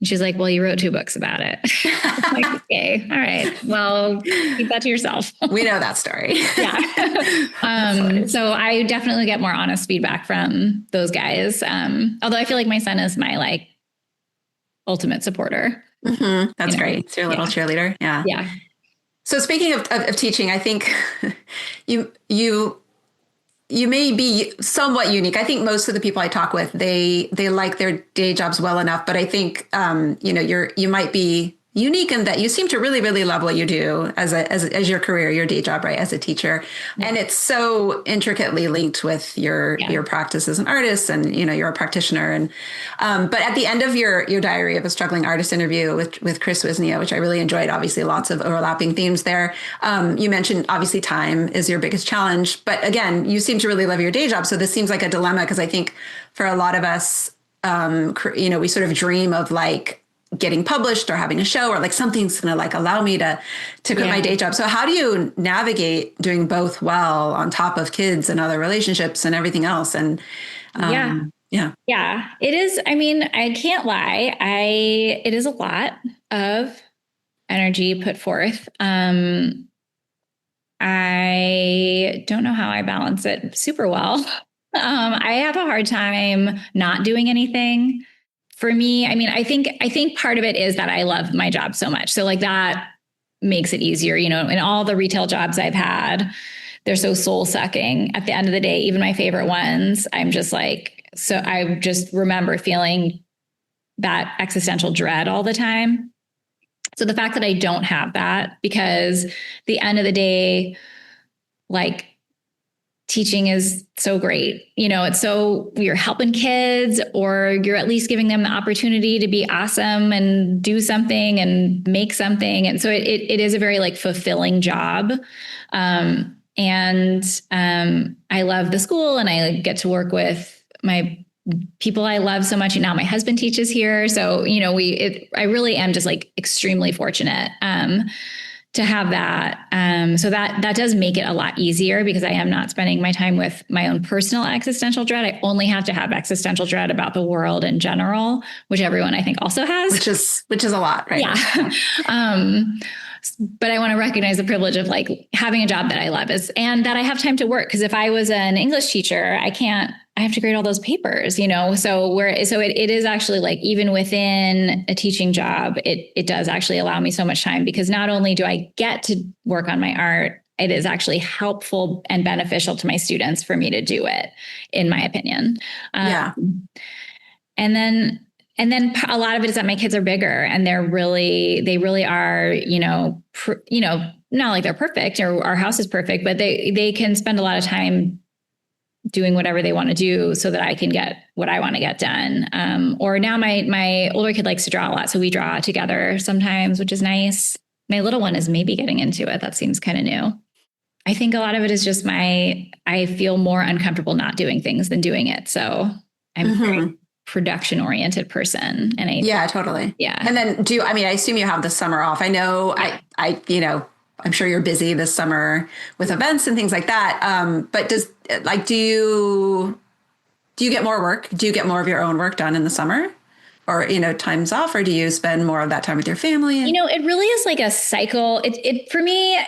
And she's like, well, you wrote 2 books about it. I'm like, okay, all right. Well, keep that to yourself. We know that story. Yeah. So I definitely get more honest feedback from those guys. Although I feel like my son is my like ultimate supporter. That's great. It's your little cheerleader. Yeah. Yeah. So speaking of teaching, I think you may be somewhat unique. I think most of the people I talk with, they like their day jobs well enough, but I think, you might be unique in that you seem to really, really love what you do as your career, your day job, right? As a teacher. Yeah. And it's so intricately linked with your practice as an artist, and, you're a practitioner. And, but at the end of your diary of a struggling artist interview with Chris Wisnia, which I really enjoyed, obviously lots of overlapping themes there. You mentioned obviously time is your biggest challenge, but again, you seem to really love your day job. So this seems like a dilemma, because I think for a lot of us, we sort of dream of like getting published or having a show, or like something's going to like allow me to quit my day job. So how do you navigate doing both well on top of kids and other relationships and everything else? And yeah, it is. I mean, I can't lie. It is a lot. of energy put forth. I don't know how I balance it super well. I have a hard time not doing anything. For me, I mean, I think part of it is that I love my job so much. So like that makes it easier, in all the retail jobs I've had, they're so soul sucking. At the end of the day, even my favorite ones, I'm just like, so I just remember feeling that existential dread all the time. So the fact that I don't have that, because the end of the day, like teaching is so great. It's so you're helping kids, or you're at least giving them the opportunity to be awesome and do something and make something. And so it is a very like fulfilling job. I love the school, and I get to work with my people I love so much. And now my husband teaches here. So, I really am just like extremely fortunate, to have that. So that does make it a lot easier, because I am not spending my time with my own personal existential dread. I only have to have existential dread about the world in general, which everyone I think also has. Which is a lot, right? Yeah. But I want to recognize the privilege of like having a job that I love and that I have time to work. Because if I was an English teacher, I have to grade all those papers, so it is actually like, even within a teaching job, it does actually allow me so much time, because not only do I get to work on my art, it is actually helpful and beneficial to my students for me to do it, in my opinion. Yeah. And then a lot of it is that my kids are bigger, and they really are, not like they're perfect or our house is perfect, but they can spend a lot of time doing whatever they want to do so that I can get what I want to get done. Or now my older kid likes to draw a lot. So we draw together sometimes, which is nice. My little one is maybe getting into it. That seems kind of new. I think a lot of it is just I feel more uncomfortable not doing things than doing it. So I'm a very production oriented person. And yeah, totally. Yeah. And then I assume you have the summer off. I know I'm sure you're busy this summer with events and things like that. But do you get more work? Do you get more of your own work done in the summer, or, times off, or do you spend more of that time with your family? It really is like a cycle. For me,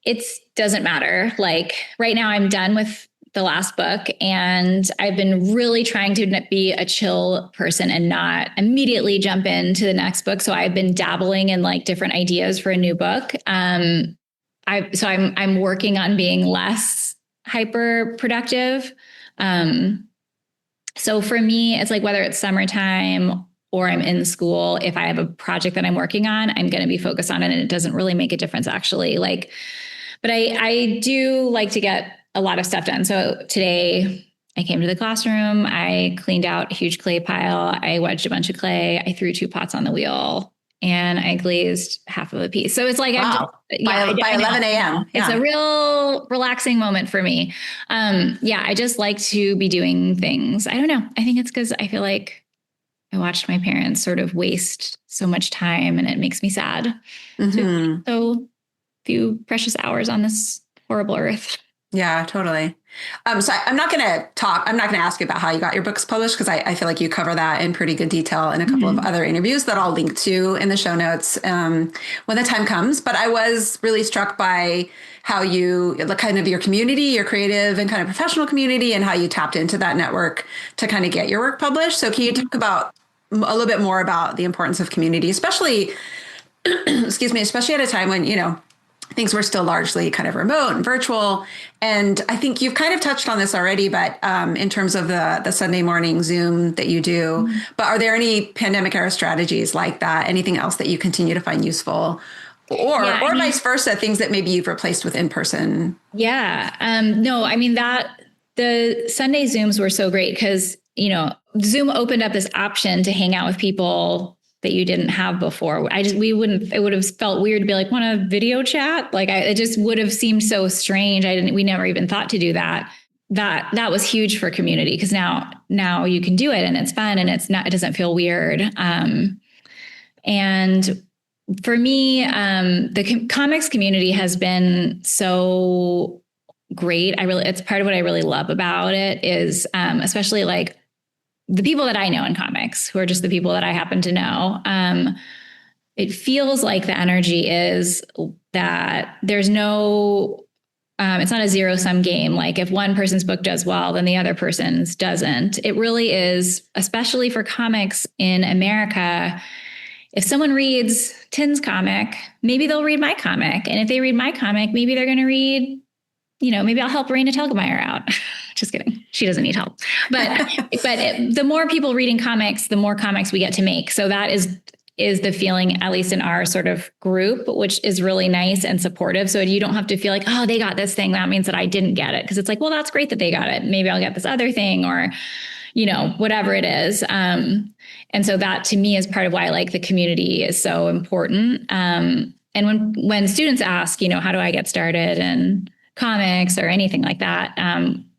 it doesn't matter. Like right now I'm done with the last book, and I've been really trying to be a chill person and not immediately jump into the next book. So I've been dabbling in like different ideas for a new book. I'm working on being less hyper productive. So for me, it's like, whether it's summertime or I'm in school, if I have a project that I'm working on, I'm going to be focused on it. And it doesn't really make a difference, actually. But I do like to get a lot of stuff done. So today I came to the classroom, I cleaned out a huge clay pile, I wedged a bunch of clay, I threw 2 pots on the wheel, and I glazed half of a piece. So it's like, wow. By 11 a.m. Yeah. It's a real relaxing moment for me. I just like to be doing things. I don't know. I think it's because I feel like I watched my parents sort of waste so much time, and it makes me sad. So few precious hours on this horrible earth. Yeah, totally. So I'm not going to ask you about how you got your books published, because I feel like you cover that in pretty good detail in a couple of other interviews that I'll link to in the show notes when the time comes. But I was really struck by how you, kind of your community, your creative and kind of professional community, and how you tapped into that network to kind of get your work published. So can you talk about a little bit more about the importance of community, especially, especially at a time when, things were still largely kind of remote and virtual. And I think you've kind of touched on this already, but in terms of the Sunday morning Zoom that you do, but are there any pandemic era strategies like that? Anything else that you continue to find useful, or vice versa, things that maybe you've replaced with in-person? Yeah. No, I mean the Sunday Zooms were so great because, Zoom opened up this option to hang out with people that you didn't have before. It would have felt weird to be like, want a video chat? Like it just would have seemed so strange. We never even thought to do that. That was huge for community, because now you can do it, and it's fun, and it doesn't feel weird. And for me, the comics community has been so great. It's part of what I really love about it is, especially like the people that I know in comics, who are just the people that I happen to know, it feels like the energy is that there's no, it's not a zero sum game. Like if one person's book does well, then the other person's doesn't. It really is, especially for comics in America. If someone reads Tin's comic, maybe they'll read my comic. And if they read my comic, maybe they're going to read, maybe I'll help Raina Telgemeier out. Just kidding. She doesn't need help. But the more people reading comics, the more comics we get to make. So that is the feeling, at least in our sort of group, which is really nice and supportive. So you don't have to feel like, oh, they got this thing. That means that I didn't get it. Because it's like, well, that's great that they got it. Maybe I'll get this other thing or, whatever it is. And so that to me is part of why like the community is so important. And when students ask, how do I get started in comics or anything like that,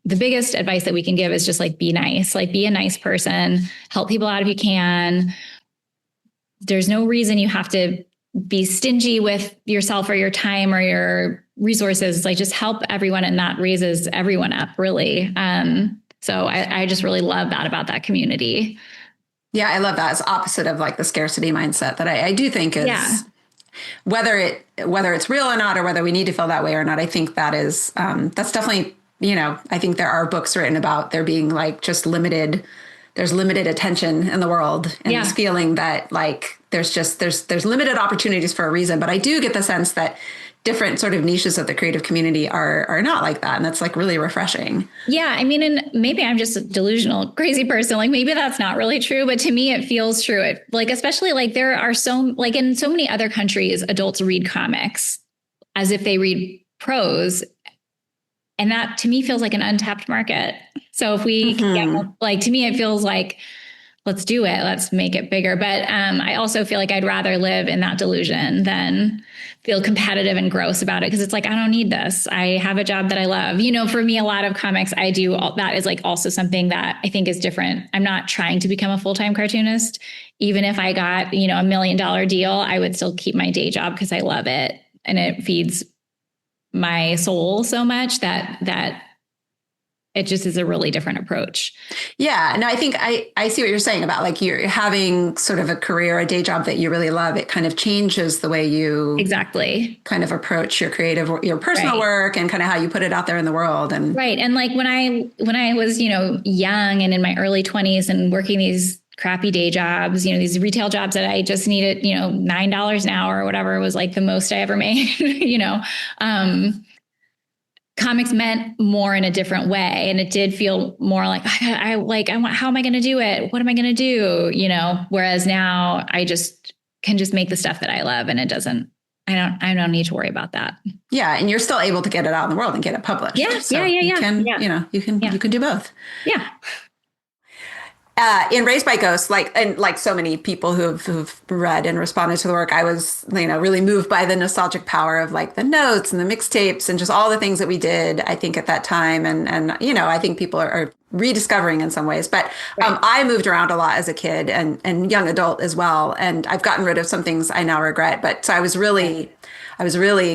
the biggest advice that we can give is just like, be nice, like be a nice person, help people out if you can. There's no reason you have to be stingy with yourself or your time or your resources. Like just help everyone. And that raises everyone up really. So I just really love that about that community. Yeah, I love that. It's opposite of like the scarcity mindset that I do think is whether it's real or not, or whether we need to feel that way or not. I think that is, that's definitely, I think there are books written about there being like just there's limited attention in the world and this feeling that like, there's limited opportunities for a reason. But I do get the sense that different sort of niches of the creative community are not like that. And that's like really refreshing. Yeah. I mean, and maybe I'm just a delusional, crazy person. Like maybe that's not really true, but to me, it feels true. It, like, especially like there are like in so many other countries, adults read comics as if they read prose. And that to me feels like an untapped market. So if we can get like, to me, it feels like, let's do it. Let's make it bigger. But I also feel like I'd rather live in that delusion than feel competitive and gross about it. Cause it's like, I don't need this. I have a job that I love. For me, a lot of comics I do, that is like also something that I think is different. I'm not trying to become a full-time cartoonist. Even if I got, $1 million deal, I would still keep my day job because I love it. And it feeds my soul so much that it just is a really different approach. Yeah. No, I think I see what you're saying about like you're having sort of a career, a day job that you really love. It kind of changes the way you exactly kind of approach your creative, your personal work and kind of how you put it out there in the world. And right. And like when I was, young and in my early 20s and working these crappy day jobs, these retail jobs that I just needed, $9 an hour or whatever was like the most I ever made, comics meant more in a different way. And it did feel more like, I want, how am I going to do it? What am I going to do? Whereas now I just can just make the stuff that I love and I don't need to worry about that. Yeah. And you're still able to get it out in the world and get it published. Yeah. So You can do both. Yeah. In Raised by Ghosts, like so many people who've read and responded to the work, I was, really moved by the nostalgic power of like the notes and the mixtapes and just all the things that we did, I think at that time. And I think people are rediscovering in some ways, but I moved around a lot as a kid and young adult as well. And I've gotten rid of some things I now regret. But so I was really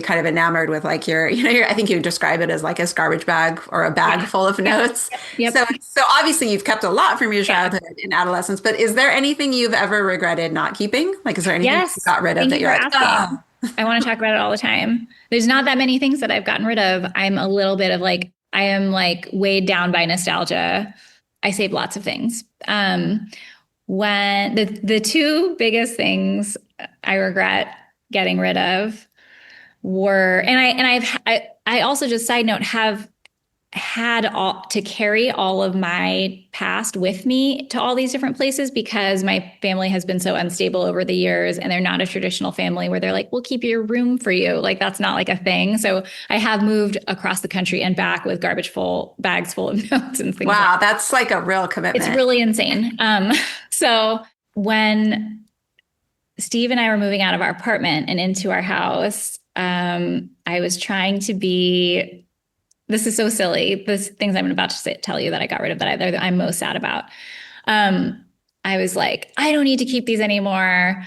kind of enamored with like I think you describe it as like a garbage bag or a bag full of notes. Yep. So obviously you've kept a lot from your childhood and adolescence, but is there anything you've ever regretted not keeping? Like, is there anything you got rid of that you're like, oh. I want to talk about it all the time. There's not that many things that I've gotten rid of. I'm a little bit of like, I am like weighed down by nostalgia. I save lots of things. When the two biggest things I regret getting rid of were, I also just side note have had to carry all of my past with me to all these different places because my family has been so unstable over the years and they're not a traditional family where they're like, we'll keep your room for you. Like that's not like a thing. So I have moved across the country and back with bags full of notes and things. Wow. That's like a real commitment. It's really insane. So when Steve and I were moving out of our apartment and into our house, I was trying to be, this is so silly. The things I'm about to tell you that I got rid of that I'm most sad about. I was like, I don't need to keep these anymore.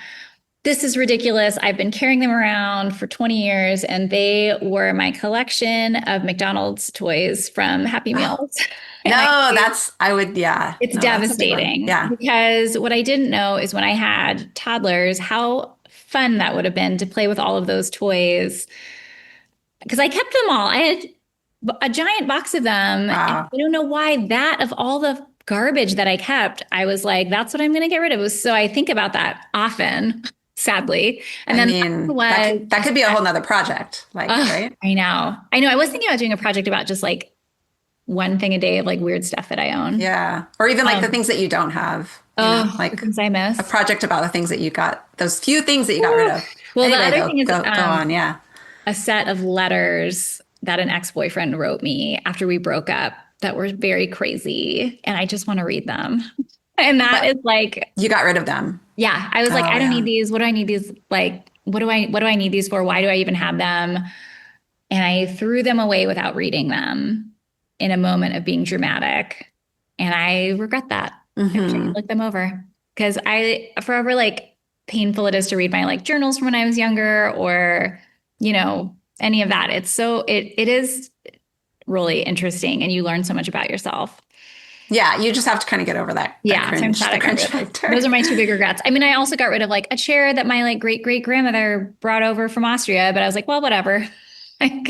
This is ridiculous. I've been carrying them around for 20 years and they were my collection of McDonald's toys from Happy Meals. It's devastating. Yeah. Because what I didn't know is when I had toddlers, how fun that would have been to play with all of those toys. Because I kept them all. I had a giant box of them. And Wow. I don't know why that of all the garbage that I kept, I was like, that's what I'm going to get rid of. So I think about that often, sadly. And I then mean, was, that could be a whole nother project, like, right? I know. I know. I was thinking about doing a project about just like one thing a day of like weird stuff that I own. Yeah. Or even like the things that you don't have, The like things I a miss. project about the things that you got, those few things that you got rid of. Well, the Anyway, other though, thing is go on. Yeah. a set of letters that an ex-boyfriend wrote me after we broke up that were very crazy, and I just want to read them. And that But is like, you got rid of them. yeah, I was like, Oh, I don't need yeah. these. What do I need these? Like, what do I need these for? Why do I even have them? And I threw them away without reading them in a moment of being dramatic. And I regret that. I wish I could Hmm. look them over because I forever like painful it is to read my like journals from when I was younger or, any of that. It is really interesting and you learn so much about yourself. Yeah. You just have to kind of get over that Yeah, so I'm cringe, sad the I got cringe rid of those. factor. Those are my two big regrets. I mean, I also got rid of like a chair that my like great great grandmother brought over from Austria, but I was like, well, whatever. Like,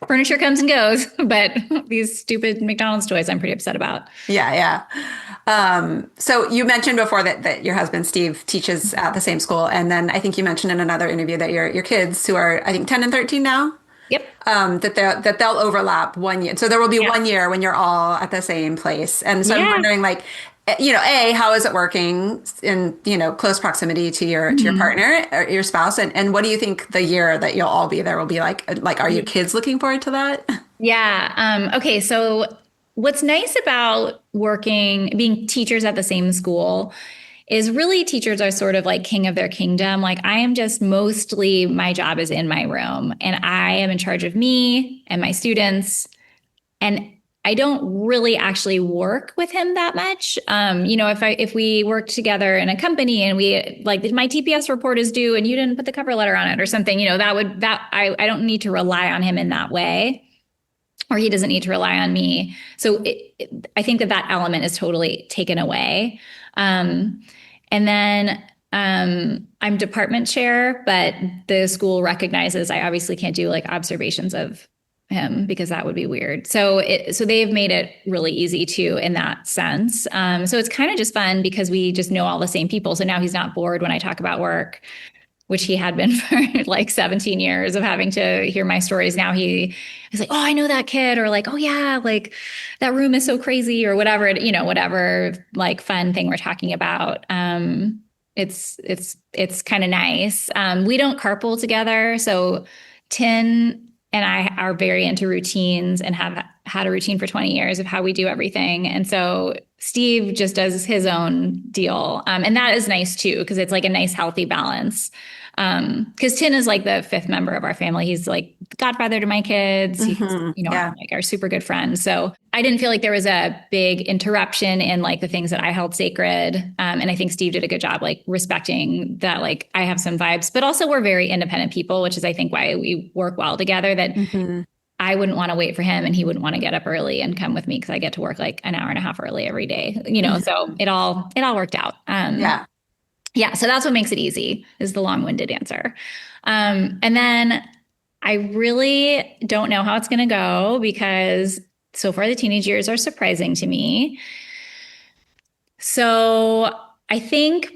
furniture comes and goes, but these stupid McDonald's toys I'm pretty upset about. Yeah, yeah. So you mentioned before that your husband Steve teaches at the same school, and then I think you mentioned in another interview that your kids, who are I think 10 and 13 now, Yep. that they'll overlap 1 year. So there will be Yeah. 1 year when you're all at the same place. And so I'm Yeah. wondering, like, A, how is it working in, close proximity to your Mhm. partner or your spouse? And what do you think the year that you'll all be there will be like? Like, are your kids looking forward to that? Yeah. Okay. So what's nice about being teachers at the same school is really teachers are sort of like king of their kingdom. Like I am just mostly my job is in my room and I am in charge of me and my students. And I don't really actually work with him that much. If we work together in a company and we like my TPS report is due and you didn't put the cover letter on it or something, I don't need to rely on him in that way or he doesn't need to rely on me. So I think that element is totally taken away. And then I'm department chair, but the school recognizes I obviously can't do like observations of him because that would be weird. So they've made it really easy too in that sense. So it's kind of just fun because we just know all the same people. So now he's not bored when I talk about work, which he had been for like 17 years of having to hear my stories. Now he is like, oh, I know that kid, or like, oh yeah, like that room is so crazy, or whatever, whatever like fun thing we're talking about. It's kind of nice. We don't carpool together, so Tin and I are very into routines and have had a routine for 20 years of how we do everything. And so Steve just does his own deal. And that is nice too, because it's like a nice, healthy balance. Because Tin is like the fifth member of our family. He's like the godfather to my kids. He's, Yeah. like our super good friend. So I didn't feel like there was a big interruption in like the things that I held sacred. And I think Steve did a good job like respecting that. Like I have some vibes, but also we're very independent people, which is I think why we work well together. That Hmm. I wouldn't want to wait for him and he wouldn't want to get up early and come with me because I get to work like an hour and a half early every day. So it all worked out. Yeah. Yeah, so that's what makes it easy is the long-winded answer. And then I really don't know how it's going to go because so far the teenage years are surprising to me. So I think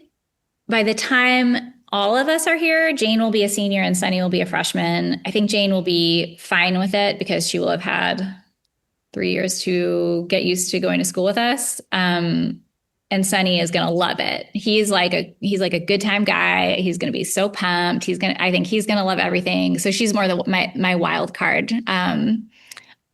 by the time all of us are here, Jane will be a senior and Sunny will be a freshman. I think Jane will be fine with it because she will have had 3 years to get used to going to school with us. And Sunny is going to love it. He's like a good time guy. He's going to be so pumped. I think he's going to love everything. So she's more my wild card.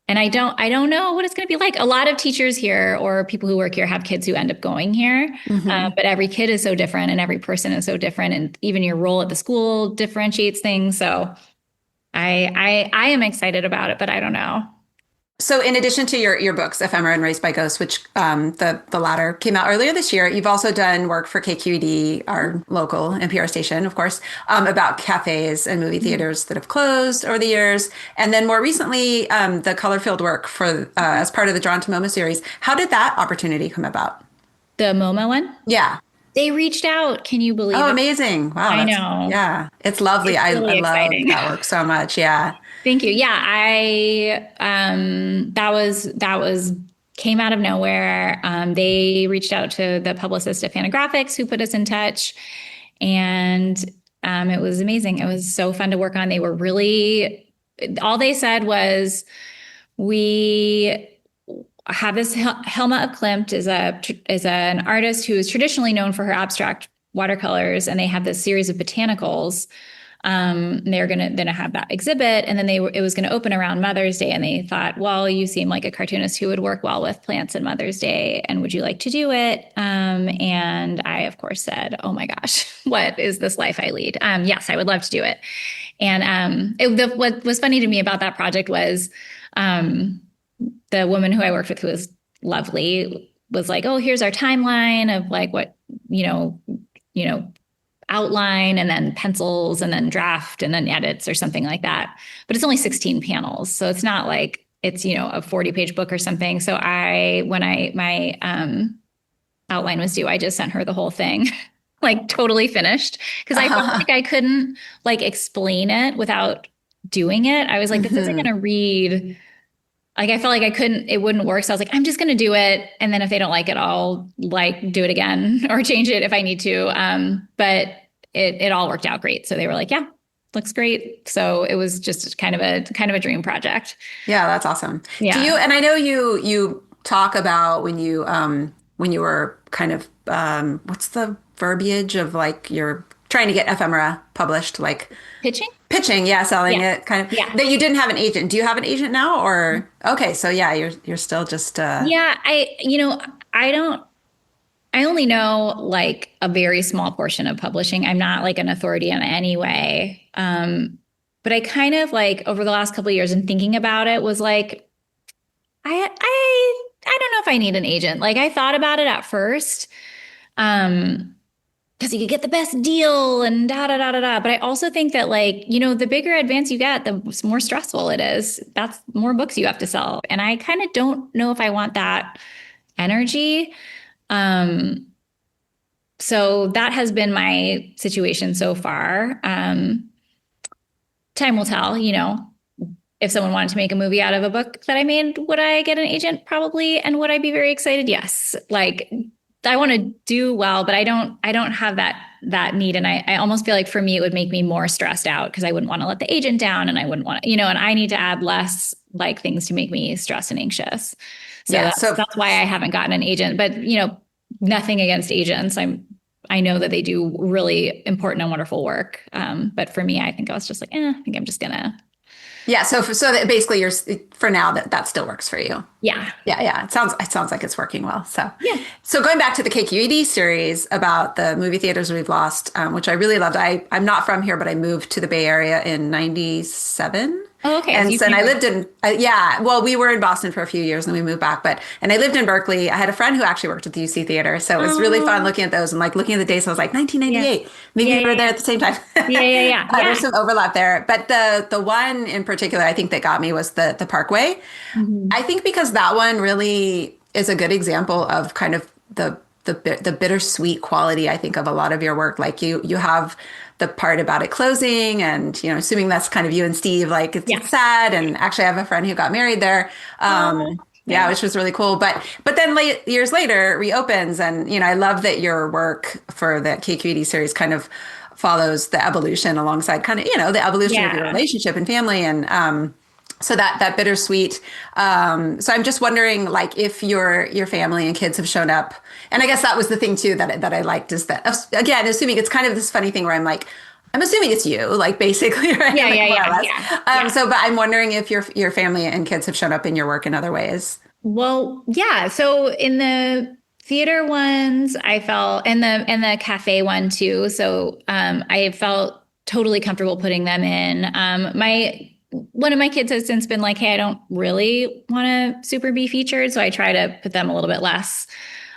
And I don't know what it's going to be like. A lot of teachers here or people who work here have kids who end up going here. Hmm. But every kid is so different and every person is so different. And even your role at the school differentiates things. So I am excited about it, but I don't know. So, in addition to your books, Ephemera and Raised by Ghosts, which the latter came out earlier this year, you've also done work for KQED, our local NPR station, of course, about cafes and movie theaters that have closed over the years, and then more recently, the color field work for as part of the Drawn to MoMA series. How did that opportunity come about? The MoMA one? Yeah. They reached out. Can you believe Oh, it? amazing. Wow, I that's, know. yeah, it's lovely. It's I really love exciting. that work so much. Yeah. Thank you. Yeah, I that was came out of nowhere. They reached out to the publicist at Fantagraphics who put us in touch, and it was amazing. It was so fun to work on. They were really all they said was we have this Helma of Klimt is an artist who is traditionally known for her abstract watercolors, and they have this series of botanicals. They're gonna have that exhibit, and then it was gonna open around Mother's Day, and they thought, well, you seem like a cartoonist who would work well with plants and Mother's Day, and would you like to do it? And I, of course, said, oh my gosh, what is this life I lead? Yes, I would love to do it. And what was funny to me about that project was um, the woman who I worked with, who was lovely, was like, "Oh, here's our timeline of like what you know, outline and then pencils and then draft and then edits or something like that." But it's only 16 panels, so it's not like it's a 40-page book or something. So when my outline was due, I just sent her the whole thing. Like totally finished because I felt like I couldn't like explain it without doing it. I was like, this isn't Hmm. going to read. Like I felt like it wouldn't work. So I was like, I'm just going to do it. And then if they don't like it, I'll like do it again or change it if I need to. But it all worked out great. So they were like, yeah, looks great. So it was just kind of a dream project. Yeah, that's awesome. Do you, Yeah. and I know you talk about when you were kind of what's the verbiage of like you're trying to get ephemera published, like Pitching? pitching, yeah, selling Yeah. it, kind of Yeah. that you didn't have an agent. Do you have an agent now or okay, so yeah, you're still just Yeah. I only know like a very small portion of publishing. I'm not like an authority in any way. But I kind of like over the last couple of years and thinking about it was like, I don't know if I need an agent. Like I thought about it at first, because you could get the best deal and da da da da da. But I also think that like, the bigger advance you get, the more stressful it is. That's more books you have to sell. And I kind of don't know if I want that energy. Um, so that has been my situation so far. Time will tell, if someone wanted to make a movie out of a book that I made, would I get an agent? Probably. And would I be very excited? Yes. Like I want to do well, but I don't have that need. And I almost feel like for me, it would make me more stressed out because I wouldn't want to let the agent down and I wouldn't want to, and I need to add less like things to make me stressed and anxious. So yeah, that's so that's why I haven't gotten an agent. But nothing against agents. I know that they do really important and wonderful work. But for me, I think I was just like, I think I'm just gonna, yeah, so that basically you're for now that still works for you. yeah, Yeah, yeah. It sounds like it's working well. So, yeah. so going back to the KQED series about the movie theaters we've lost, which I really loved. I'm not from here, but I moved to the Bay Area in '97. Oh, okay. So And you've so, and I never, lived in, yeah, well, we were in Boston for a few years and then we moved back, and I lived in Berkeley. I had a friend who actually worked at the UC Theater. So it was really fun oh, looking at those and like looking at the dates. I was like, yeah, 1998. Maybe yeah, we yeah, were there yeah, at the same time. yeah, yeah, yeah, There's yeah. some overlap there. But the one in particular, I think that got me was the Parkway. I Mhm. think because that one really is a good example of kind of the bittersweet quality, I think, of a lot of your work. Like you have the part about it closing and, assuming that's kind of you and Steve, like it's Yeah. sad. And actually I have a friend who got married there. Oh, Yeah, yeah, which was really cool. But then years later it reopens and, I love that your work for the KQED series kind of follows the evolution alongside kind of, the evolution of your yeah, relationship and family. And, so that bittersweet. So I'm just wondering, like, if your family and kids have shown up, and I guess that was the thing too that I liked is that again, assuming it's kind of this funny thing where I'm assuming it's you, like basically, right, yeah, like yeah, more or yeah, less. yeah, yeah. So, but I'm wondering if your family and kids have shown up in your work in other ways. Well, yeah. So in the theater ones, I felt, and the cafe one too. So I felt totally comfortable putting them in. My one of my kids has since been like, "Hey, I don't really want to super be featured," so I try to put them a little bit less.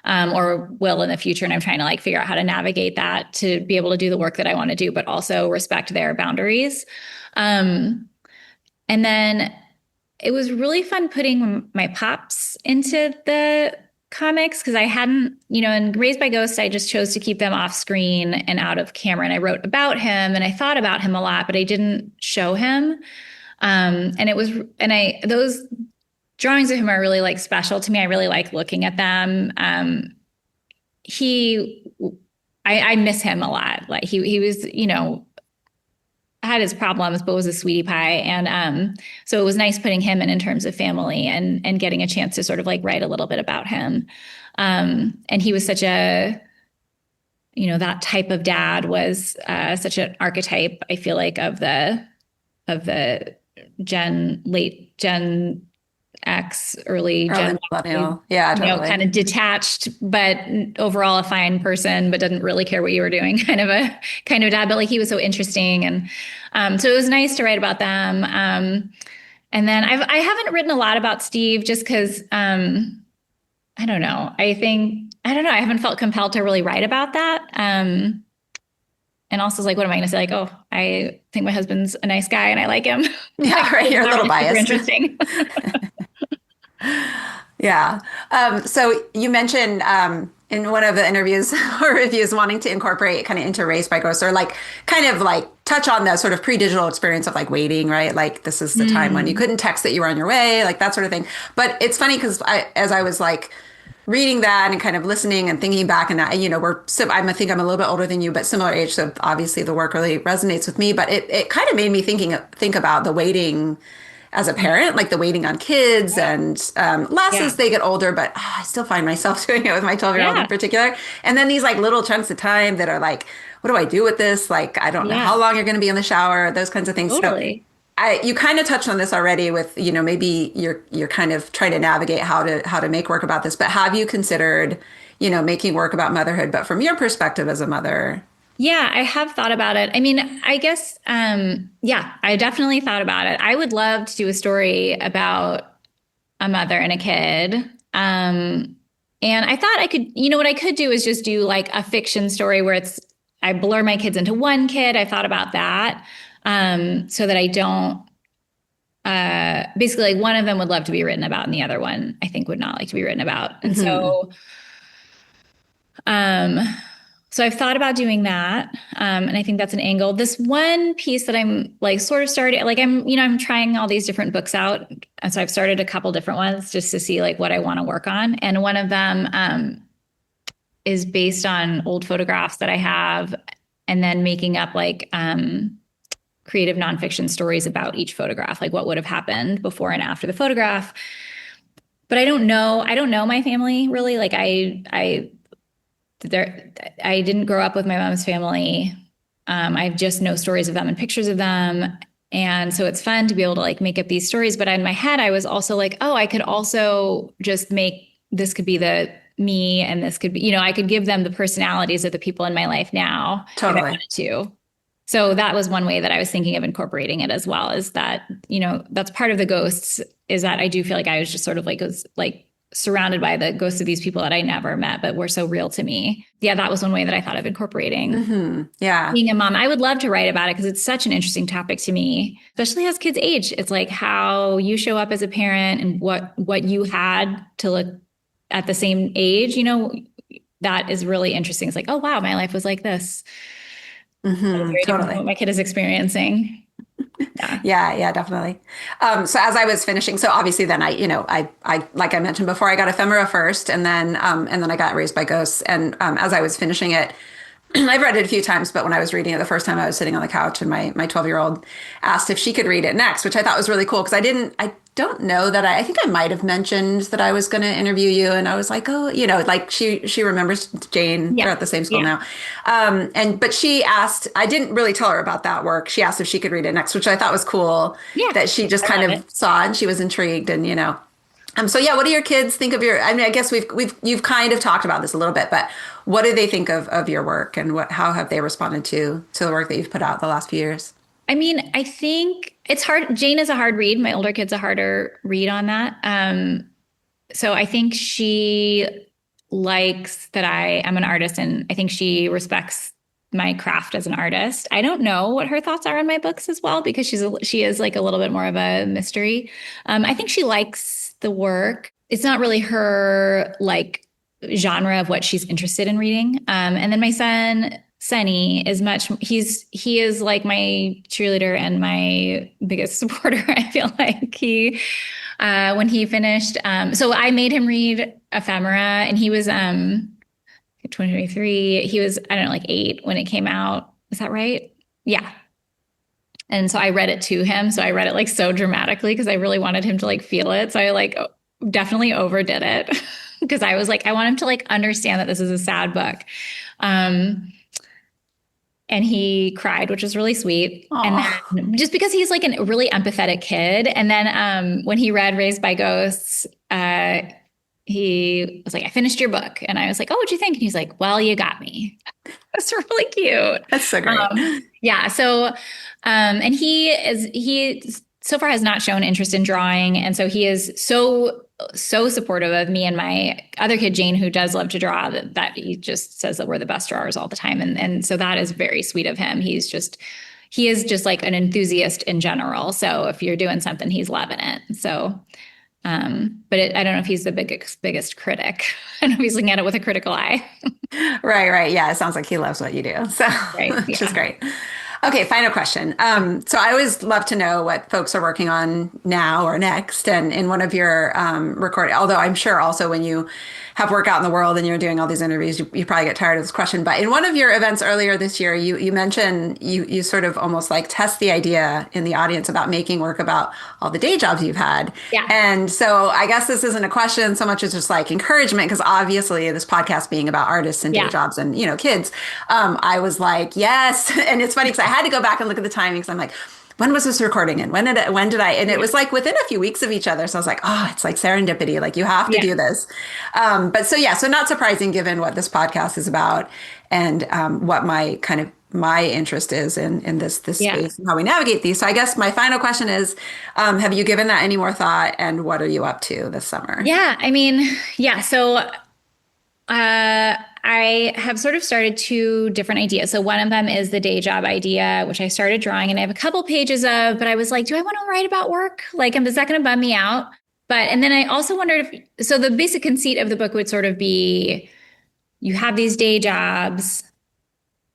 Or will in the future. And I'm trying to like figure out how to navigate that to be able to do the work that I want to do, but also respect their boundaries. Um, and then it was really fun putting my pops into the comics because I hadn't, in Raised by Ghosts, I just chose to keep them off screen and out of camera. And I wrote about him and I thought about him a lot, but I didn't show him. Those drawings of him are really like special to me. I really like looking at them. I miss him a lot. Like he was, had his problems, but was a sweetie pie. And so it was nice putting him in terms of family and getting a chance to sort of like write a little bit about him. And he was such a, that type of dad was such an archetype, I feel like, of the late Gen X, early Gen millennial. Yeah, totally. Kind of detached, but overall a fine person, but doesn't really care what you were doing, kind of dad. But like he was so interesting, and so it was nice to write about them. And then I haven't written a lot about Steve just because I don't know. I haven't felt compelled to really write about that. And also, like, what am I going to say? Like, oh, I think my husband's a nice guy and I like him. Yeah, like, right. You're a little biased. Interesting. Yeah. So you mentioned in one of the interviews or reviews wanting to incorporate kind of into Raised by Ghosts, or like kind of like touch on the sort of pre-digital experience of like waiting, right? Like this is the time when you couldn't text that you were on your way, like that sort of thing. But it's funny because as I was like reading that and kind of listening and thinking back, and I think I'm a little bit older than you, but similar age. So obviously the work really resonates with me, but it kind of made me think about the waiting as a parent, like the waiting on kids and less as they get older, but I still find myself doing it with my 12-year-old in particular. And then these like little chunks of time that are like, what do I do with this? Like, I don't know how long you're going to be in the shower, those kinds of things. Totally. So you kind of touched on this already with, maybe you're kind of trying to navigate how to make work about this, but have you considered, making work about motherhood, but from your perspective as a mother? Yeah, I have thought about it. I mean, I guess, I definitely thought about it. I would love to do a story about a mother and a kid. And I thought I could, what I could do is just do like a fiction story where I blur my kids into one kid. I thought about that. So that I don't, basically like one of them would love to be written about and the other one I think would not like to be written about. And so I've thought about doing that. And I think that's an angle. This one piece that I'm like sort of started, like I'm trying all these different books out. And so I've started a couple different ones just to see like what I want to work on. And one of them, is based on old photographs that I have and then making up like, creative nonfiction stories about each photograph, like what would have happened before and after the photograph. But I don't know my family really. Like I didn't grow up with my mom's family. I just know stories of them and pictures of them. And so it's fun to be able to like make up these stories. But in my head, I was also like, oh, I could also just this could be the me and this could be, I could give them the personalities of the people in my life now. Totally. If I wanted to. So that was one way that I was thinking of incorporating it as well, is that, that's part of the ghosts, is that I do feel like I was just sort of like, was like surrounded by the ghosts of these people that I never met, but were so real to me. Yeah, that was one way that I thought of incorporating. Yeah. Being a mom. I would love to write about it because it's such an interesting topic to me, especially as kids age. It's like how you show up as a parent and what you had to look at the same age, that is really interesting. It's like, oh, wow, my life was like this. Totally. What my kid is experiencing. Yeah, definitely. So as I was finishing, so obviously then I like I mentioned before, I got Ephemera first, and then I got Raised by Ghosts. And as I was finishing it, I've read it a few times, but when I was reading it the first time, I was sitting on the couch and my 12-year-old asked if she could read it next, which I thought was really cool because I don't know that I think I might have mentioned that I was going to interview you, and I was like, oh, like she remembers Jane. They're at the same school now. But she asked, I didn't really tell her about that work. She asked if she could read it next, which I thought was cool. Yeah, that she just kind of saw and she was intrigued, and so yeah, what do your kids think of your? I mean, I guess you've kind of talked about this a little bit, but what do they think of your work, and how have they responded to the work that you've put out the last few years? I mean, I think it's hard. Jane is a hard read. My older kid's a harder read on that. So I think she likes that I am an artist, and I think she respects my craft as an artist. I don't know what her thoughts are on my books as well, because she is like a little bit more of a mystery. I think she likes the work. it's not really her like genre of what she's interested in reading. And then my son, Sunny, is he is like my cheerleader and my biggest supporter. I feel like when he finished, so I made him read Ephemera, and he was 2023. He was, I don't know, like 8 when it came out. Is that right? Yeah. And so I read it to him. So I read it like so dramatically because I really wanted him to like feel it. So I like definitely overdid it because I was like, I want him to like understand that this is a sad book. And he cried, which was really sweet. Aww. And then just because he's like a really empathetic kid. And then when he read Raised by Ghosts, he was like, I finished your book. And I was like, oh, what'd you think? And he's like, well, you got me. That's really cute. That's so great. Yeah. So, and he so far has not shown interest in drawing. And so he is so supportive of me and my other kid, Jane, who does love to draw, that he just says that we're the best drawers all the time. And so that is very sweet of him. He is just like an enthusiast in general. So if you're doing something, he's loving it. So, but I don't know if he's the biggest critic. I don't know if he's looking at it with a critical eye. Right. Yeah. It sounds like he loves what you do. So, right, yeah. Which is great. Okay, final question. So I always love to know what folks are working on now or next. And in one of your recording, although I'm sure also when you have work out in the world and you're doing all these interviews, you probably get tired of this question. But in one of your events earlier this year, you mentioned you sort of almost like test the idea in the audience about making work about all the day jobs you've had. Yeah. And so I guess this isn't a question so much as just like encouragement, because obviously this podcast being about artists and day jobs and, kids, I was like, yes. And it's funny because I had to go back and look at the timings. I'm like, when was this recording? And when did I? And it was like within a few weeks of each other. So I was like, oh, it's like serendipity. Like you have to do this. So not surprising given what this podcast is about and what my interest is in this space and how we navigate these. So I guess my final question is, have you given that any more thought, and what are you up to this summer? Yeah, I mean, yeah. So I have sort of started 2 different ideas. So one of them is the day job idea, which I started drawing, and I have a couple pages of, but I was like, do I want to write about work? Like, is that going to bum me out? And then I also wondered so the basic conceit of the book would sort of be, you have these day jobs,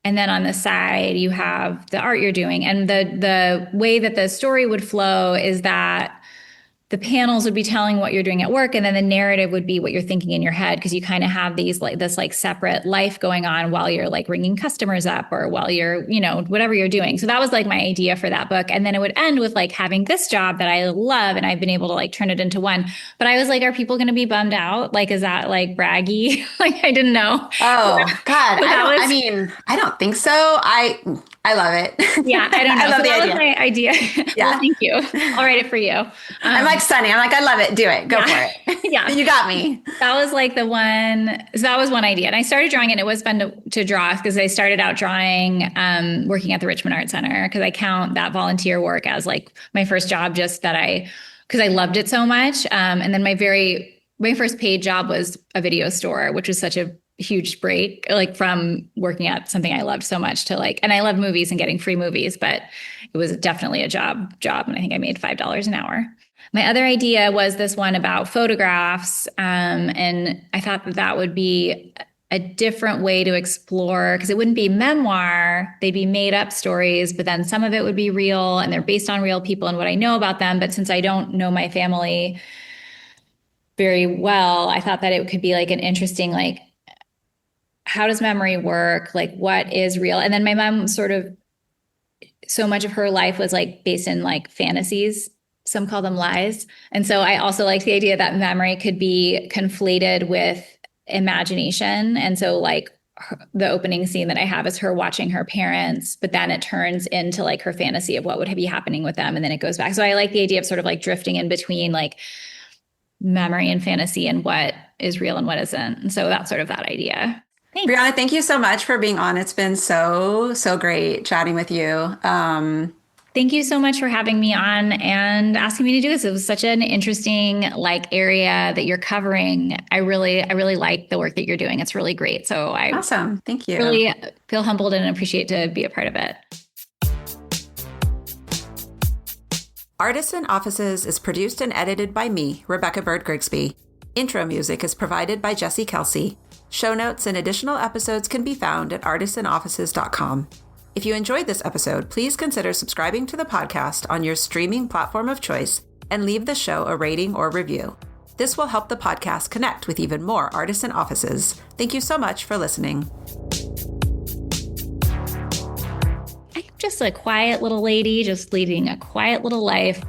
and then on the side, you have the art you're doing. And the way that the story would flow is that the panels would be telling what you're doing at work, and then the narrative would be what you're thinking in your head, because you kind of have this separate life going on while you're like ringing customers up or while you're, whatever you're doing. So that was like my idea for that book. And then it would end with like having this job that I love, and I've been able to like turn it into one. But I was like, are people going to be bummed out? Like, is that like braggy? Like, I didn't know. Oh God. I don't think so. I love it. Yeah, I don't know. I love so the that idea. was my idea. Yeah. Well, thank you. I'll write it for you. I'm like Sunny. I'm like, I love it. Do it. Go for it. Yeah. You got me. That was like the one. So that was one idea. And I started drawing it. And it was fun to draw because I started out drawing, working at the Richmond Art Center, because I count that volunteer work as like my first job, just because I loved it so much. And then my first paid job was a video store, which was such a huge break, like from working at something I loved so much to like, and I love movies and getting free movies, but it was definitely a job. And I think I made $5 an hour. My other idea was this one about photographs. And I thought that would be a different way to explore, because it wouldn't be memoir, they'd be made up stories, but then some of it would be real and they're based on real people and what I know about them. But since I don't know my family very well, I thought that it could be like an interesting, like, how does memory work? Like, what is real? And then my mom so much of her life was like based in like fantasies. Some call them lies. And so I also like the idea that memory could be conflated with imagination. And so like the opening scene that I have is her watching her parents, but then it turns into like her fantasy of what would be happening with them. And then it goes back. So I like the idea of sort of like drifting in between like memory and fantasy and what is real and what isn't. And so that's sort of that idea. Thanks. Briana, thank you so much for being on. It's been so great chatting with you. Thank you so much for having me on and asking me to do this. It was such an interesting like area that you're covering. I really like the work that you're doing. It's really great. So awesome. Thank you. Really feel humbled and appreciate to be a part of it. Artists in Offices is produced and edited by me, Rebecca Bird Grigsby. Intro music is provided by Jesse Kelsey. Show notes and additional episodes can be found at artistsandoffices.com. If you enjoyed this episode, please consider subscribing to the podcast on your streaming platform of choice and leave the show a rating or review. This will help the podcast connect with even more artists and offices. Thank you so much for listening. I'm just a quiet little lady, just leading a quiet little life.